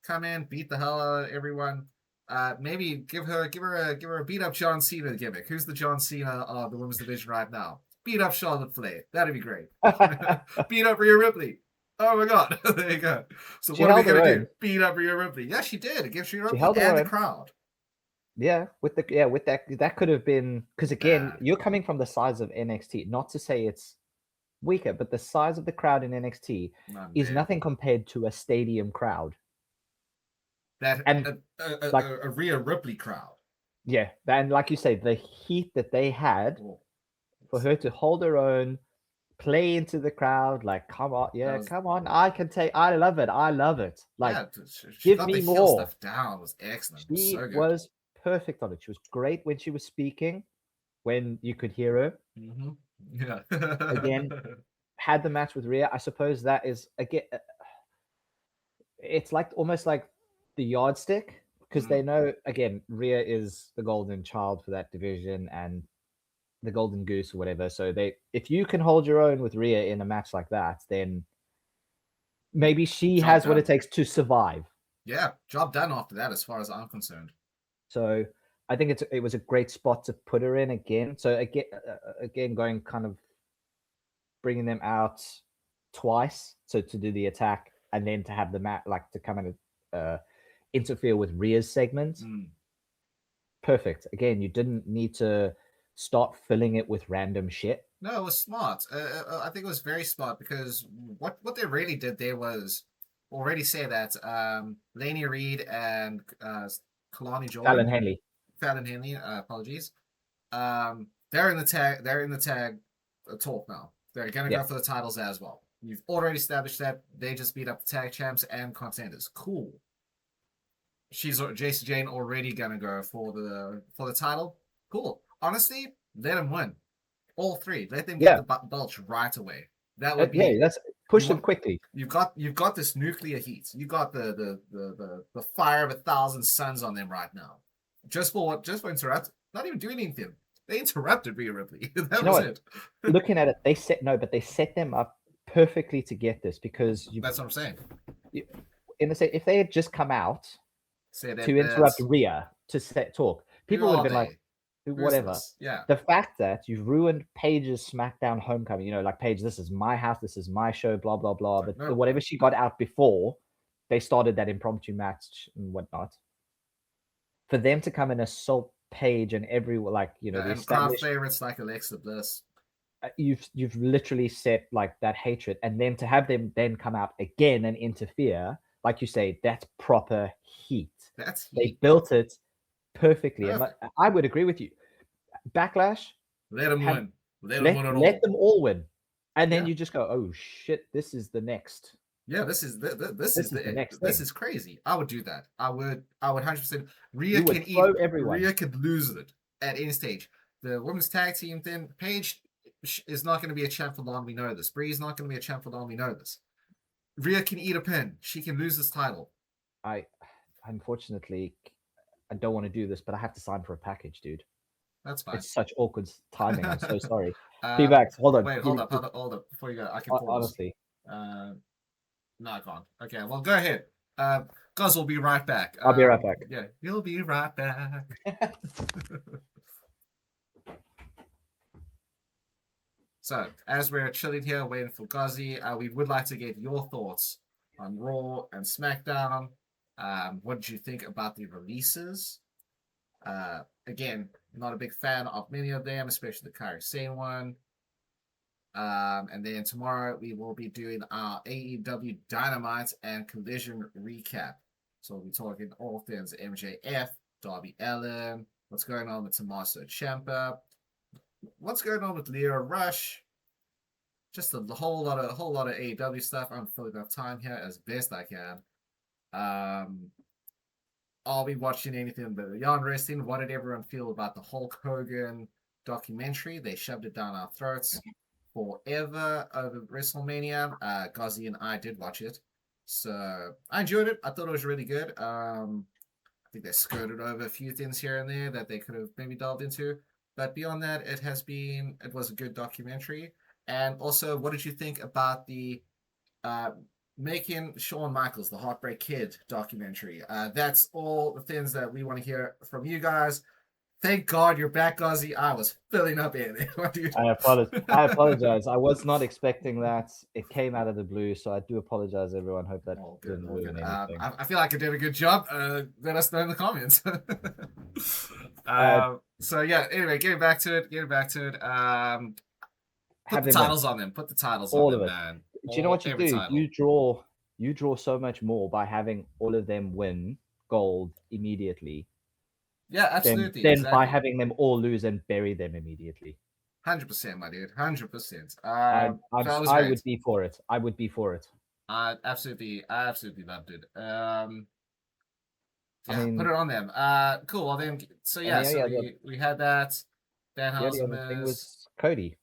Come in, beat the hell out of everyone. Maybe give her a beat up John Cena gimmick. Who's the John Cena of the women's division right now? Beat up Charlotte Flair. That'd be great. Beat up Rhea Ripley. Oh my god. There you go. So what are we gonna do? Beat up Rhea Ripley. Yeah, she did against Rhea Ripley and the crowd. Yeah, with that could have been because again, you're coming from the size of NXT. Not to say it's weaker, but the size of the crowd in NXT is nothing compared to a stadium crowd. A Rhea Ripley crowd. Yeah, and like you say, the heat that they had for her to hold her own, play into the crowd, like come on, come on, I love it. Like give me more. Stuff down was excellent. She was perfect on it. She was great when she was speaking, when you could hear her. Mm-hmm. Yeah. Again, had the match with Rhea. I suppose that is again, it's like almost like the yardstick because they know again Rhea is the golden child for that division and the golden goose or whatever. So if you can hold your own with Rhea in a match like that, then maybe she Job has what done. it takes to survive. Yeah, job done after that, as far as I'm concerned. So I think it was a great spot to put her in again. So again, going kind of bringing them out twice, so to do the attack and then to have the mat like to come and interfere with Rhea's segment. Perfect. Again, you didn't need to start filling it with random shit. No, it was smart. I think it was very smart because what they really did there was already say that Laney Reed and Kalani Jordan, Fallon Henley, Henley. apologies. They're in the tag. They're in the tag talk now. They're gonna go for the titles as well. You've already established that they just beat up the tag champs and contenders. Cool. Jacy Jane already gonna go for the title. Cool. Honestly, let them win. All three. Let them get the belts right away. That would be that's push them quickly. You've got this nuclear heat. You got the fire of 1,000 suns on them right now. Just for interrupt. Not even doing anything. They interrupted Rhea Ripley. That was it. Looking at it, they set them up perfectly to get this because that's what I'm saying. If they had just come out to interrupt Rhea to talk, people would have been like, whatever. Yeah. The fact that you've ruined Paige's SmackDown homecoming, like Paige, this is my house, this is my show, blah blah blah. But whatever she got out before, they started that impromptu match and whatnot. For them to come and assault Paige and everyone, the established favorites like Alexa Bliss. You've literally set like that hatred, and then to have them then come out again and interfere, like you say, that's proper heat. That's heat. They built it perfectly. And I would agree with you. Backlash. Let them win. Let them all win. And then you just go, oh shit, this is the next. Yeah, this is the next. This is crazy. I would do that. I would 100%. Rhea could lose it at any stage. The women's tag team then Paige is not going to be a champ for long. We know this. Bree's not going to be a champ for long. We know this. Rhea can eat a pin. She can lose this title. Unfortunately, I don't want to do this, but I have to sign for a package, dude. That's fine. It's such awkward timing. I'm so sorry. Feedback. Hold on. Wait, hold up. Before you go, I can pause. Honestly. No, I can't. Okay, well, go ahead. Guz will be right back. I'll be right back. Yeah, you'll be right back. So, as we're chilling here waiting for Gozzy, we would like to get your thoughts on Raw and SmackDown. What did you think about the releases? Again, not a big fan of many of them, especially the Kairi Sane one. And then tomorrow we will be doing our AEW Dynamite and Collision recap. So we'll be talking all things MJF, Darby Allin, what's going on with Tommaso Ciampa, what's going on with Leo Rush, just a whole lot of AEW stuff. I'm filling up time here as best I can. I'll be watching anything but Beyond Wrestling. What did everyone feel about the Hulk Hogan documentary? They shoved it down our throats forever over WrestleMania. Gozzy and I did watch it, so I enjoyed it. I thought it was really good. I think they skirted over a few things here and there that they could have maybe delved into, but beyond that, it was a good documentary. And also, what did you think about the making Shawn Michaels the Heartbreak Kid documentary? That's all the things that we want to hear from you guys. Thank God you're back, Gozzy. I was filling up in it. I apologize. I was not expecting that. It came out of the blue, so I do apologize, everyone. Hope that didn't ruin anything. I feel like I did a good job. Let us know in the comments. So yeah. Anyway, getting back to it. Put the titles on them. Put the titles on them, man. Do you know what you do? Title. You draw so much more by having all of them win gold immediately. Yeah, absolutely. Then by having them all lose and bury them immediately. 100%, my dude. 100%. I would be for it. I would be for it. I absolutely loved it. Yeah, put it on them. Cool. Well then, so and yeah, the only so other we had that. the only Danhausen other thing Miz. was Cody.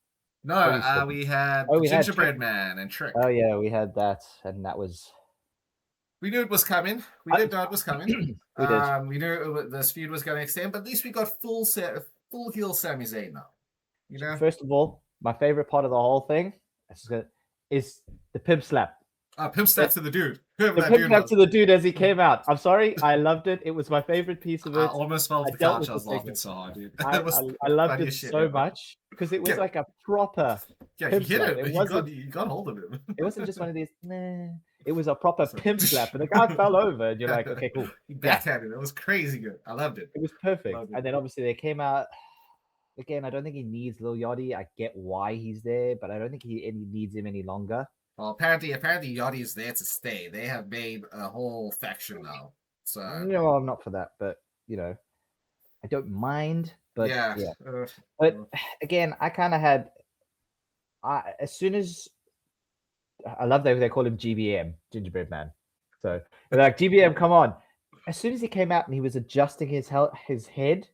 No, Cody's thing. we had Oh, the we had Trick. Gingerbread Man and Trick. Oh yeah, we had that, and that was We knew it was coming. We did know it was coming. we did. We knew this feud was going to extend, but at least we got full heel Sami Zayn now. You know. First of all, my favorite part of the whole thing is the pimp slap. Pimp slap to the dude. Whoever The that pimp dude slap was. to the dude as he came out. I'm sorry, I loved it. It was my favorite piece of I it. almost fell off the dealt couch. with I was the laughing segment. so hard, dude. I It was loved funny it as shit, so man. much because it was Yeah. like a proper Yeah, he pimp hit slap. it. It He wasn't. got hold of him. It wasn't just one of these. Nah. It was a proper So- pimp slap, and the guy fell over, and you're like, okay, cool. He Yeah, backhanded. It was crazy good. I loved it. it was perfect. Loved it. And then obviously they came out. Again, I don't think he needs Lil Yachty. I get why he's there, but I don't think he needs him any longer. Well, apparently Yachty is there to stay. They have made a whole faction now. So No, I'm not for that, but I don't mind. But yeah. But again, I kind of had. As soon as I love that they call him GBM, Gingerbread Man. So they're like, GBM, come on. As soon as he came out and he was adjusting his head,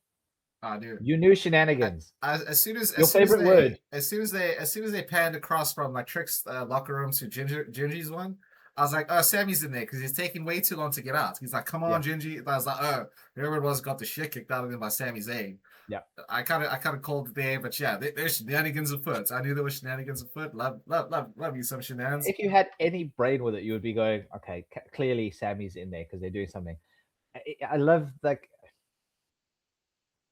dude. you knew shenanigans. As soon as they panned across from like Trick's locker room to Gingy's one, I was like, oh, Sammy's in there because he's taking way too long to get out. He's like, come on, Gingy. And I was like, oh, whoever it was got the shit kicked out of him by Sami Zayn. Yeah, I kind of called it there, but yeah, there's shenanigans afoot. I knew there was shenanigans afoot. Love you some shenanigans. If you had any brain with it, you would be going, okay, clearly Sammy's in there because they're doing something. I love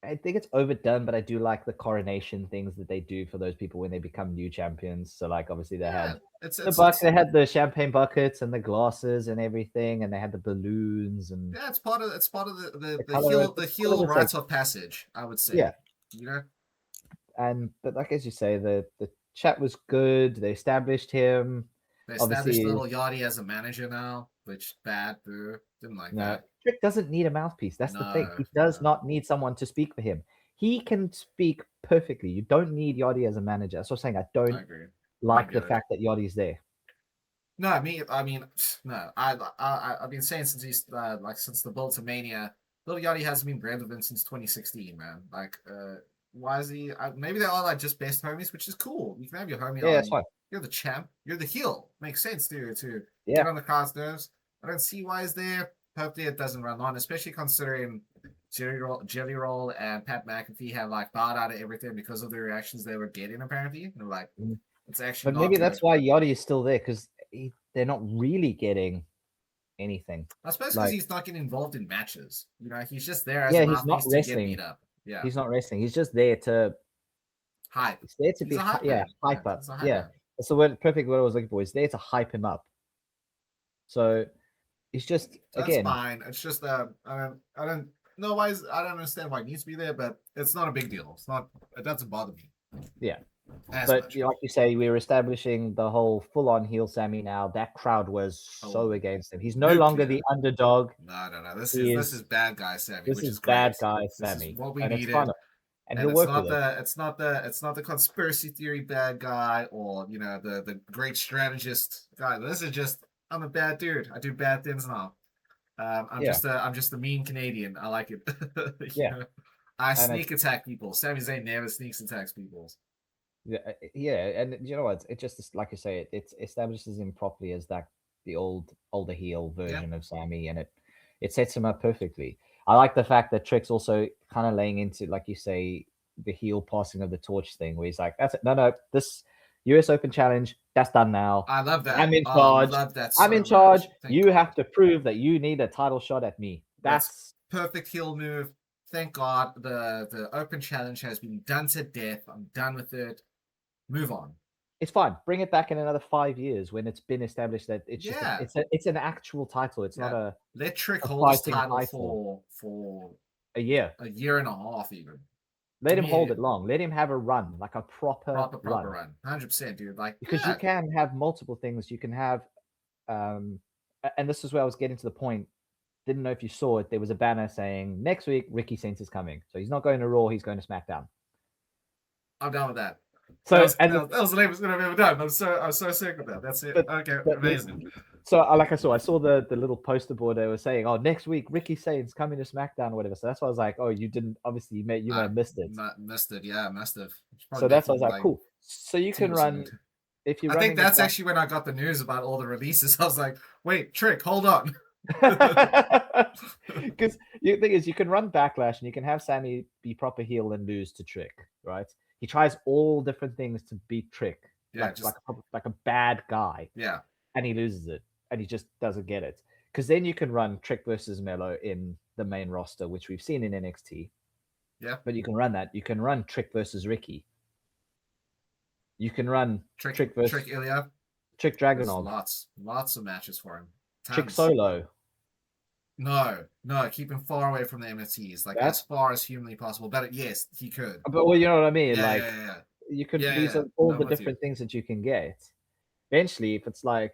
I think it's overdone, but I do like the coronation things that they do for those people when they become new champions. So like obviously they had they had the champagne buckets and the glasses and everything, and they had the balloons and it's part of the heel rites of passage, I would say. Yeah. You know? But like as you say, the chat was good. They established him. They established Little Yachty as a manager now, which bad, boo. Didn't like that. Trick doesn't need a mouthpiece. That's the thing. He does not need someone to speak for him. He can speak perfectly. You don't need Yachty as a manager. That's what I'm saying. I don't like the fact that Yachty's there. No, I mean, no. I've been saying since he's since the build to Mania, Little Yachty hasn't been relevant since 2016, man. Like, why is he? Maybe they are like just best homies, which is cool. You can have your homie. Yeah, that's fine. You're the champ. You're the heel. Makes sense to Yeah. get on the crowd's nerves. I don't see why he's there. Hopefully it doesn't run on, especially considering Jelly Roll and Pat McAfee have like bowed out of everything because of the reactions they were getting. Apparently, they're like, it's actually. But maybe that's why Yachty is still there because they're not really getting anything. I suppose because he's not getting involved in matches. You know, he's just there as he's not wrestling. to get beat up. Yeah, he's not wrestling. He's just there to hype. He's there to be hype up. Yeah, that's the word. Perfect word I was looking for. He's there to hype him up. So it's just that's fine. It's just I don't know why. I don't understand why he needs to be there, but it's not a big deal. It's not. It doesn't bother me. Yeah. But like you say, we're establishing the whole full-on heel Sammy now. That crowd was so against him. He's no longer the underdog. No. This is bad guy Sammy. This is bad guy Sammy. What we needed. And he'll work with it. It's not the conspiracy theory bad guy or the great strategist guy. This is just I'm a bad dude. I do bad things now. I'm just a mean Canadian. I like it. I sneak attack people. Sami Zayn never sneaks attacks people. Yeah, and you know what? It just like you say, it establishes him properly as the older heel version of Sammy, and it sets him up perfectly. I like the fact that Trick's also kind of laying into, like you say, the heel passing of the torch thing, where he's like, "That's it. No, this US Open Challenge, that's done now. I love that. I'm in charge. I love that I'm in charge. You have to prove that you need a title shot at me." That's perfect heel move. Thank God the Open Challenge has been done to death. I'm done with it. Move on. It's fine. Bring it back in another 5 years when it's been established that it's just it's an actual title. It's not a let Trick hold his title for a year, a year and a half even. Let him hold it long. Let him have a run, like a proper run. 100%, dude. Like because you can have multiple things. You can have, and this is where I was getting to the point. Didn't know if you saw it. There was a banner saying next week Ricky Saints is coming, so he's not going to Raw. He's going to SmackDown. I'm down with that. So that was the lamest thing I've ever done. I'm so sick of that. That's it. Okay, amazing. So I saw the little poster board. They were saying, "Oh, next week Ricky Sane's coming to SmackDown or whatever." So that's why I was like, "Oh, you didn't obviously you may I have missed it." missed it. Yeah, I must have. It's So probably that's why I was making like, like "Cool." So you can 2%. run if you're I think running it that's back. actually when I got the news about all the releases. I was like, wait, Trick, hold on. Because the thing is, you can run Backlash and you can have Sammy be proper heel and lose to Trick, right? He tries all different things to beat Trick, Yeah, just like a bad guy, yeah. and he loses it, and he just doesn't get it. Because then you can run Trick versus Melo in the main roster, which we've seen in NXT. Yeah. But you can run that. You can run Trick versus Ricky. You can run Trick versus Trick Ilya. Trick There's Dragunov. lots of matches for him. Trick Tons. Solo. No, keep him far away from the MSTs, like as far as humanly possible. But yes, he could. But well, you know what I mean. Yeah, Like yeah. you can. Yeah, These yeah. are all No, the I'm with you. different things that you can get. Eventually, if it's like,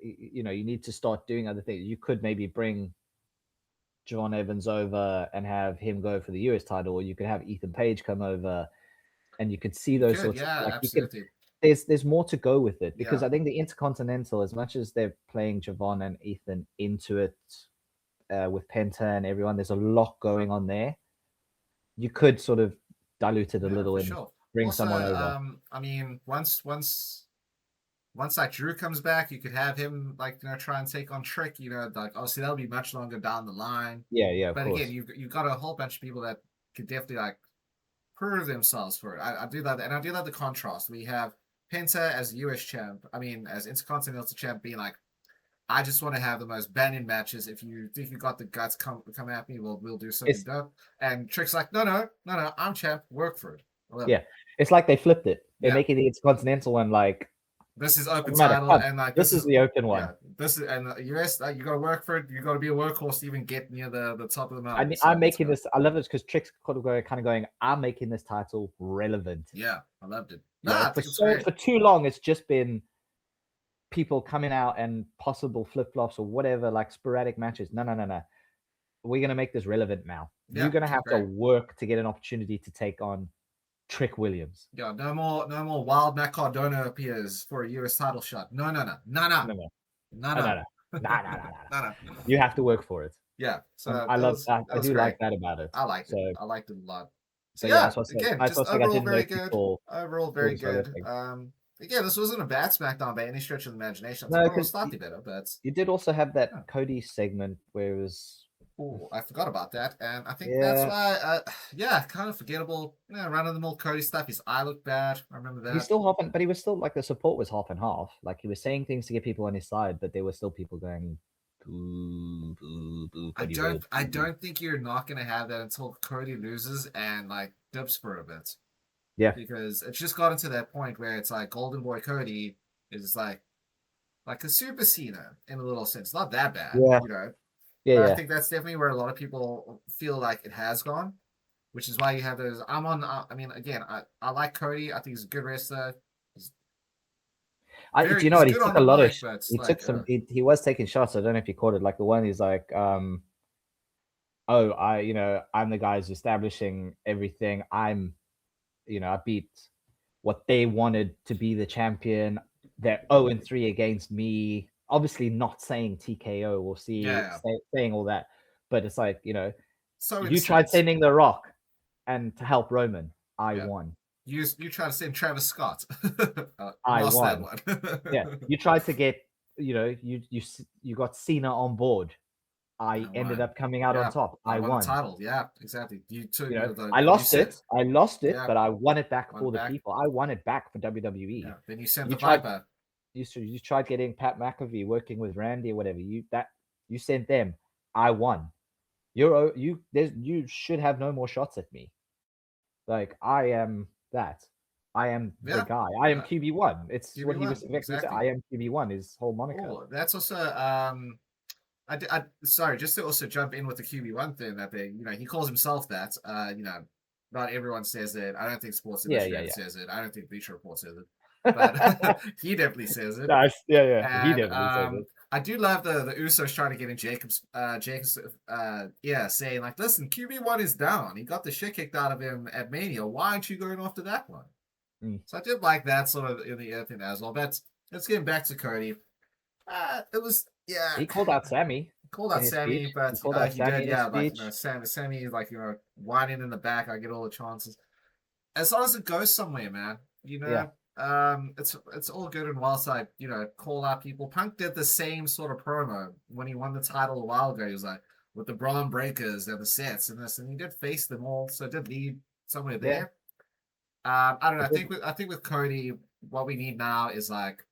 you know, you need to start doing other things. You could maybe bring John Evans over and have him go for the US title, or you could have Ethan Page come over, and you could see You those could, sorts yeah, of like absolutely. there's more to go with it because Yeah. I think the Intercontinental, as much as they're playing Javon and Ethan into it with Penta and everyone, there's a lot going on there. You could sort of dilute it a little for and sure. bring Also, someone over. I mean, once like Drew comes back, you could have him like try and take on Trick. Like obviously that'll be much longer down the line. Yeah, of But course. again, you've got a whole bunch of people that could definitely like prove themselves for it. I do that, and I do love the contrast. We have Penta as US champ. I mean, as Intercontinental champ, being like, I just want to have the most banging matches. If you think you got the guts, come at me. We'll do something dope. And Trick's like, no, I'm champ. Work for it. Yeah, it's like they flipped it. They're Yeah. making the Intercontinental one like This is open doesn't matter, title, come. and like This is the open one. Yeah, this is and the US. You got to work for it. You got to be a workhorse to even get near the top of the mountain. I'm making this. I love it because Trick's kind of going. I'm making this title relevant. Yeah, I loved it. I think it's great. For too long, it's just been people coming out and possible flip flops or whatever, like sporadic matches. No. We're gonna make this relevant now. Yeah, you're gonna have to work to get an opportunity to take on Trick Williams. Yeah, no more wild Matt Cardona appears for a US title shot. No. You have to work for it. Yeah, so I love that. I do like that about it. I liked it. I liked it a lot. So yeah, again, just overall very good. Overall very good. Again, this wasn't a bad SmackDown by any stretch of the imagination. No, it was slightly better, but you did also have that Cody segment where it was. Oh, I forgot about that, and I think that's why. Kind of forgettable. Run of the mill Cody stuff. His eye looked bad. I remember that. He's still hopping, but he was still like the support was half and half. Like he was saying things to get people on his side, but there were still people going. Boo, boo, boo, I don't think you're not gonna have that until Cody loses and like dips for a bit. Yeah, because it's just gotten to that point where it's like Golden Boy Cody is like a Super Cena in a little sense. Not that bad, Yeah, I think that's definitely where a lot of people feel like it has gone, which is why you have those. I mean, again, I like Cody. I think he's a good wrestler. Do you know what? He took a lot of. He was taking shots. I don't know if you caught it. Like the one he's like, I'm the guy who's establishing everything. I beat what they wanted to be the champion. They're 0-3 against me. Obviously, not saying TKO or saying all that, but it's like so you tried sending The Rock, and to help Roman, I won. You tried to send Travis Scott. I lost won. That one. Yeah, you tried to get you got Cena on board. I ended up coming out on top. I won the title. Yeah, exactly. You took. I lost it, but I won it back for the people. I won it back for WWE. Yeah. Then you sent the Viper. You tried getting Pat McAfee working with Randy or whatever. You sent them. I won. You should have no more shots at me. Like I am that. I am the guy. I am QB1. It's QB1, what he was. Exactly. I am QB1. His whole moniker. Oh, that's also. Sorry, just to also jump in with the QB1 thing. That he calls himself that. Not everyone says it. I don't think Sports Illustrated says it. I don't think Bleacher Report says it. But he definitely says it. Nice. Yeah. And, he definitely says it. I do love the Usos trying to get in Jacobs saying like, listen, QB1 is down. He got the shit kicked out of him at Mania. Why aren't you going after that one? So I did like that sort of in the other thing as well. But let's get back to Cody. It was, yeah. He called out Sammy Called in out his Sammy, speech. He but called out he Sammy did, in his yeah, like, speech. Sammy, like, whining in the back. I get all the chances. As long as it goes somewhere, man. Yeah, It's all good and well. So I, call out people. Punk did the same sort of promo when he won the title a while ago. He was like, with the Braun Breakers and the sets and this, and he did face them all. So it did lead somewhere yeah. there. I don't know. It did. I think with Cody, what we need now is like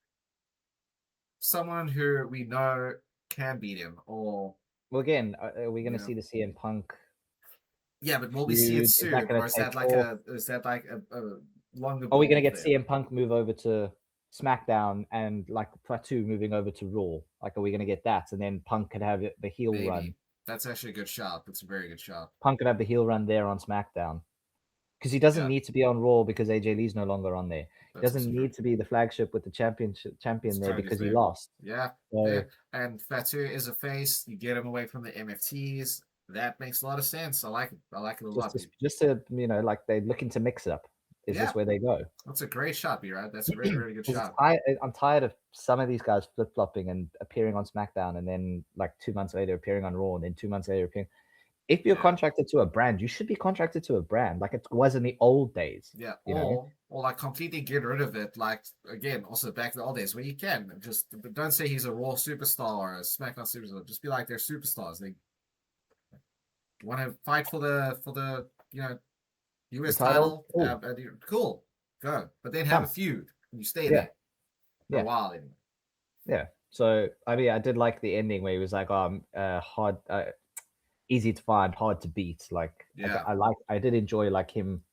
someone who we know can beat him, or Well, again, are we going you to know, see the CM Punk yeah. But will we see it feud? Is that soon, going or to is take that like off? a longer Are we going build to get thing? CM Punk move over to SmackDown and like Fatu moving over to Raw? Like, are we going to get that? And then Punk could have the heel run. Maybe that's actually a good shot. That's a very good shot. Punk could have the heel run there on SmackDown because he doesn't Yeah, need to be on Raw because AJ Lee's no longer on there. He that's also doesn't true. need to be the flagship with the It's champion there Cody's because he there. lost. Yeah, So there. And Fatu is a face. You get him away from the MFTs. That makes a lot of sense. I like it. I like it a lot, dude. just to like they're looking to mix it up. Is Yeah, this where they go? that's a great shot, B. Right? That's a really, really good Because shot. I'm tired of some of these guys flip flopping and appearing on SmackDown, and then like 2 months later appearing on Raw, and then 2 months later appearing. If you're Yeah, contracted to a brand, you should be contracted to a brand like it was in the old days. yeah. You know, Or like completely get rid of it. Like again, also back in the old days where you can just but don't say he's a Raw superstar or a SmackDown superstar. Just be like they're superstars. They want to fight for the the US title, title. cool, Cool, go. But then have a come, feud. And you stay yeah, there for a yeah, while anyway. yeah. So I mean, I did like the ending where he was like, hard, easy to find, hard to beat. Like Yeah. I did enjoy like him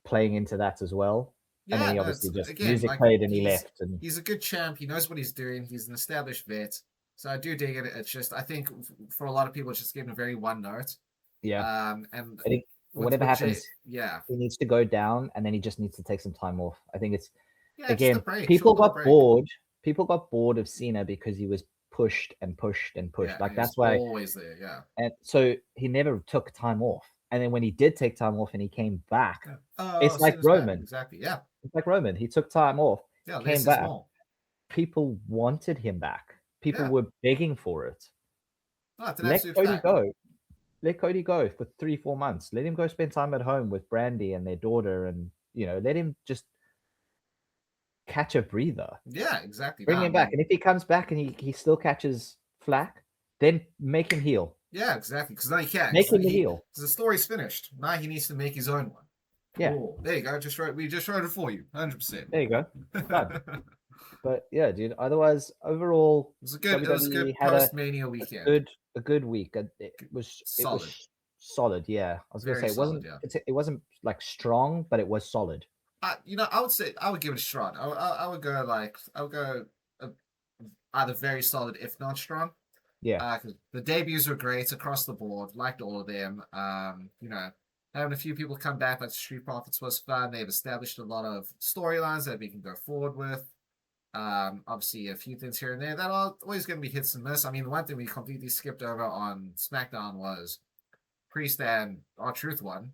playing into that as well. And then Yeah, he no, it's obviously just again music like played and he left. And he's a good champ. He knows what he's doing. He's an established vet. So I do dig it. It's just I think for a lot of people it's just getting a very one note. yeah, And I think whatever with Jay, happens, yeah. he needs to go down and then he just needs to take some time off. I think it's Yeah, just a again, break, short people little got break. bored. People got bored of Cena because he was pushed and pushed and pushed. Yeah, Like and he's that's why, always there, yeah. and so he never took time off. And then when he did take time off and he came back, Yeah. Oh, it's like Cena's back. Roman. Exactly. Yeah. It's like Roman. He took time off, Yeah, came less is back. more. People wanted him back. People Yeah. were begging for it. No, it's an Let absolute Cody fact. go. Let Cody go for 3-4 months. Let him go spend time at home with Brandy and their daughter, and let him just catch a breather. Yeah, exactly. Bring Nah, him back, man. and if he comes back and he still catches flack, then make him heel. Yeah, exactly. Because now he can. Make him the heel. Because the story's finished. Now he needs to make his own one. Yeah, Oh, there you go. We just wrote it for you. 100%. there you go. Done. It But yeah, dude. Otherwise, overall, was a good. It was a WWE good had post Mania weekend. a good week. It Solid. was solid. Yeah, I was gonna Very say solid. Yeah. it wasn't like strong, but it was solid. I would say I would give it a shot. I would go like I would go uh, either very solid if not strong. Yeah, Because the debuts were great across the board. Liked all of them. Having a few people come back like Street Profits was fun. They've established a lot of storylines that we can go forward with. Obviously, a few things here and there that are always going to be hits and miss. I mean, the one thing we completely skipped over on SmackDown was Priest and R-Truth one.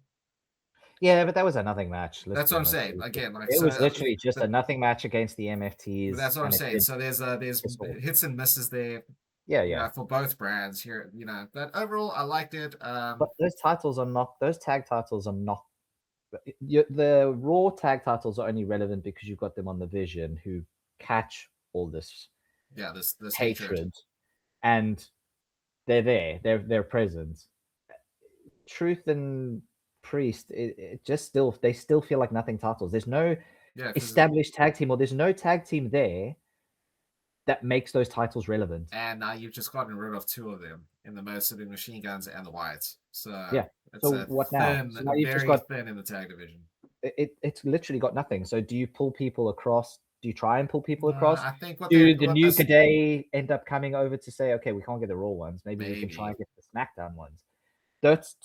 yeah, but that was a nothing match. Let's That's be what I'm honest. saying. Again, like It so, was literally just a but, nothing match against the but MFTs, that's what I'm and it saying. did So there's piss off. hits and misses there. Yeah, yeah. For both brands here. But overall, I liked it. But those tag titles are not. The Raw tag titles are only relevant because you've got them on the Vision, who catch all this Yeah, this hatred. hatred, and they're there. They're present. Truth and Priest, it just they still feel like nothing titles. There's no Yeah, established tag team, or there's no tag team there that makes those titles relevant. and now you've just gotten rid of two of them in the Mercenary Machine Guns and the Whites. So Yeah. it's So a what now? thin, So now you've just very got thin in the tag division. it's literally got nothing. So do you pull people across? Do you try and pull people across? I think Do the New Day end up coming over to say, okay, we can't get the Raw ones. Maybe we can try and get the SmackDown ones. That's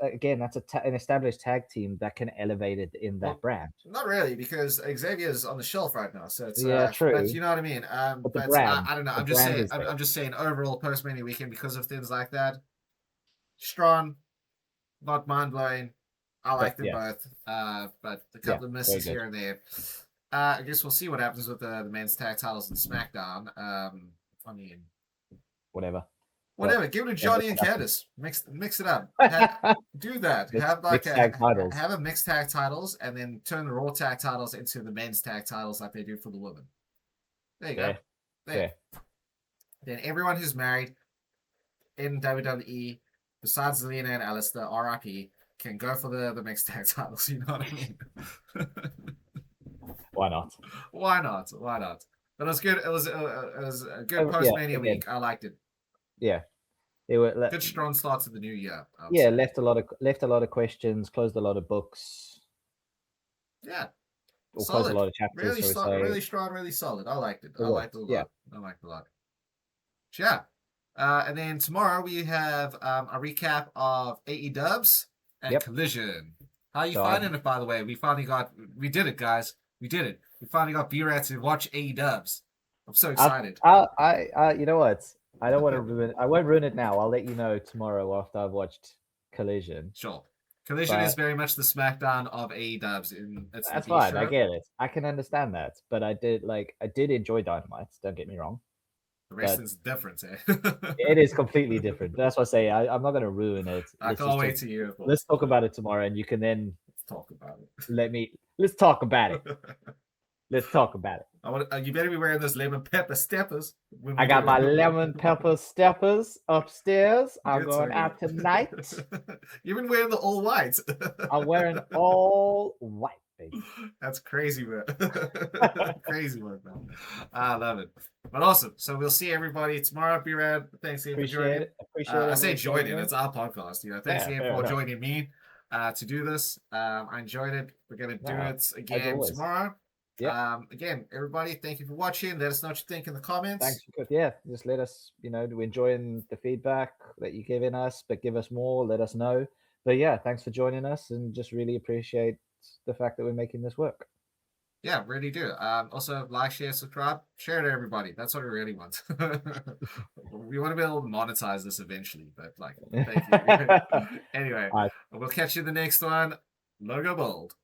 again, that's an established tag team that can elevate it in that brand. Not really, because Xavier's on the shelf right now. So it's true. But you know what I mean. But the brand, I don't know. the I'm just brand saying. is there. I'm just saying. Overall, post Mania weekend because of things like that. Strong, not mind blowing. I like them both. But a couple of misses here and there. I guess we'll see what happens with the men's tag titles in SmackDown. I mean, Whatever. whatever. Give it to Johnny and Candice. Mix it up. Do that. Have like mixed tag titles. Have a mixed tag titles, and then turn the Raw tag titles into the men's tag titles like they do for the women. There you go. There. Then everyone who's married in WWE, besides Zelina and Alistair, RIP, can go for the mixed tag titles. You know what I mean? Why not? Why not? Why not? But it was good. It was a good post-Mania week. I liked it. Yeah. They were good strong start to the new year. Yeah, left a lot of questions, closed a lot of books. Yeah. Or closed a lot of chapters. Really strong, really solid. I liked it. I liked it a lot. Yeah. I liked it a lot. Yeah. And then tomorrow we have a recap of AE Dubs and Collision. How are you finding it, by the way? We did it, guys. We did it. We finally got B-Rat to watch AE Dubs. I'm so excited. I you know what? I don't want to ruin. I won't ruin it now. I'll let you know tomorrow after I've watched Collision. Sure. Collision is very much the SmackDown of AE Dubs. That's fine. Show. I get it. I can understand that. But I did enjoy Dynamite. Don't get me wrong. The wrestling's different, eh? It is completely different. That's what I say. I'm not going to ruin it. I can't wait to hear it. Let's talk about it tomorrow, and you can then talk about it. Let's talk about it. Let's talk about it. You better be wearing those lemon pepper steppers. I got my lemon pepper steppers upstairs. I'm going out tonight. You've been wearing the all white. I'm wearing all white, baby. That's crazy, man. Crazy work, man. I love it. But awesome. So we'll see everybody tomorrow. Be rad. Thanks again for joining. Appreciate it. I say joining. It's our podcast. Thanks again for joining me to do this. I enjoyed it. We're gonna do it again tomorrow. Yeah. Again, everybody, thank you for watching. Let us know what you think in the comments. Thanks. Yeah, just let us, we're enjoying the feedback that you're giving us, but give us more, let us know. But yeah, thanks for joining us and just really appreciate the fact that we're making this work. Yeah, really do. Also, like, share, subscribe, share it to everybody. That's what we really want. We want to be able to monetize this eventually, but thank you. Anyway, we'll catch you in the next one. Logo Bold.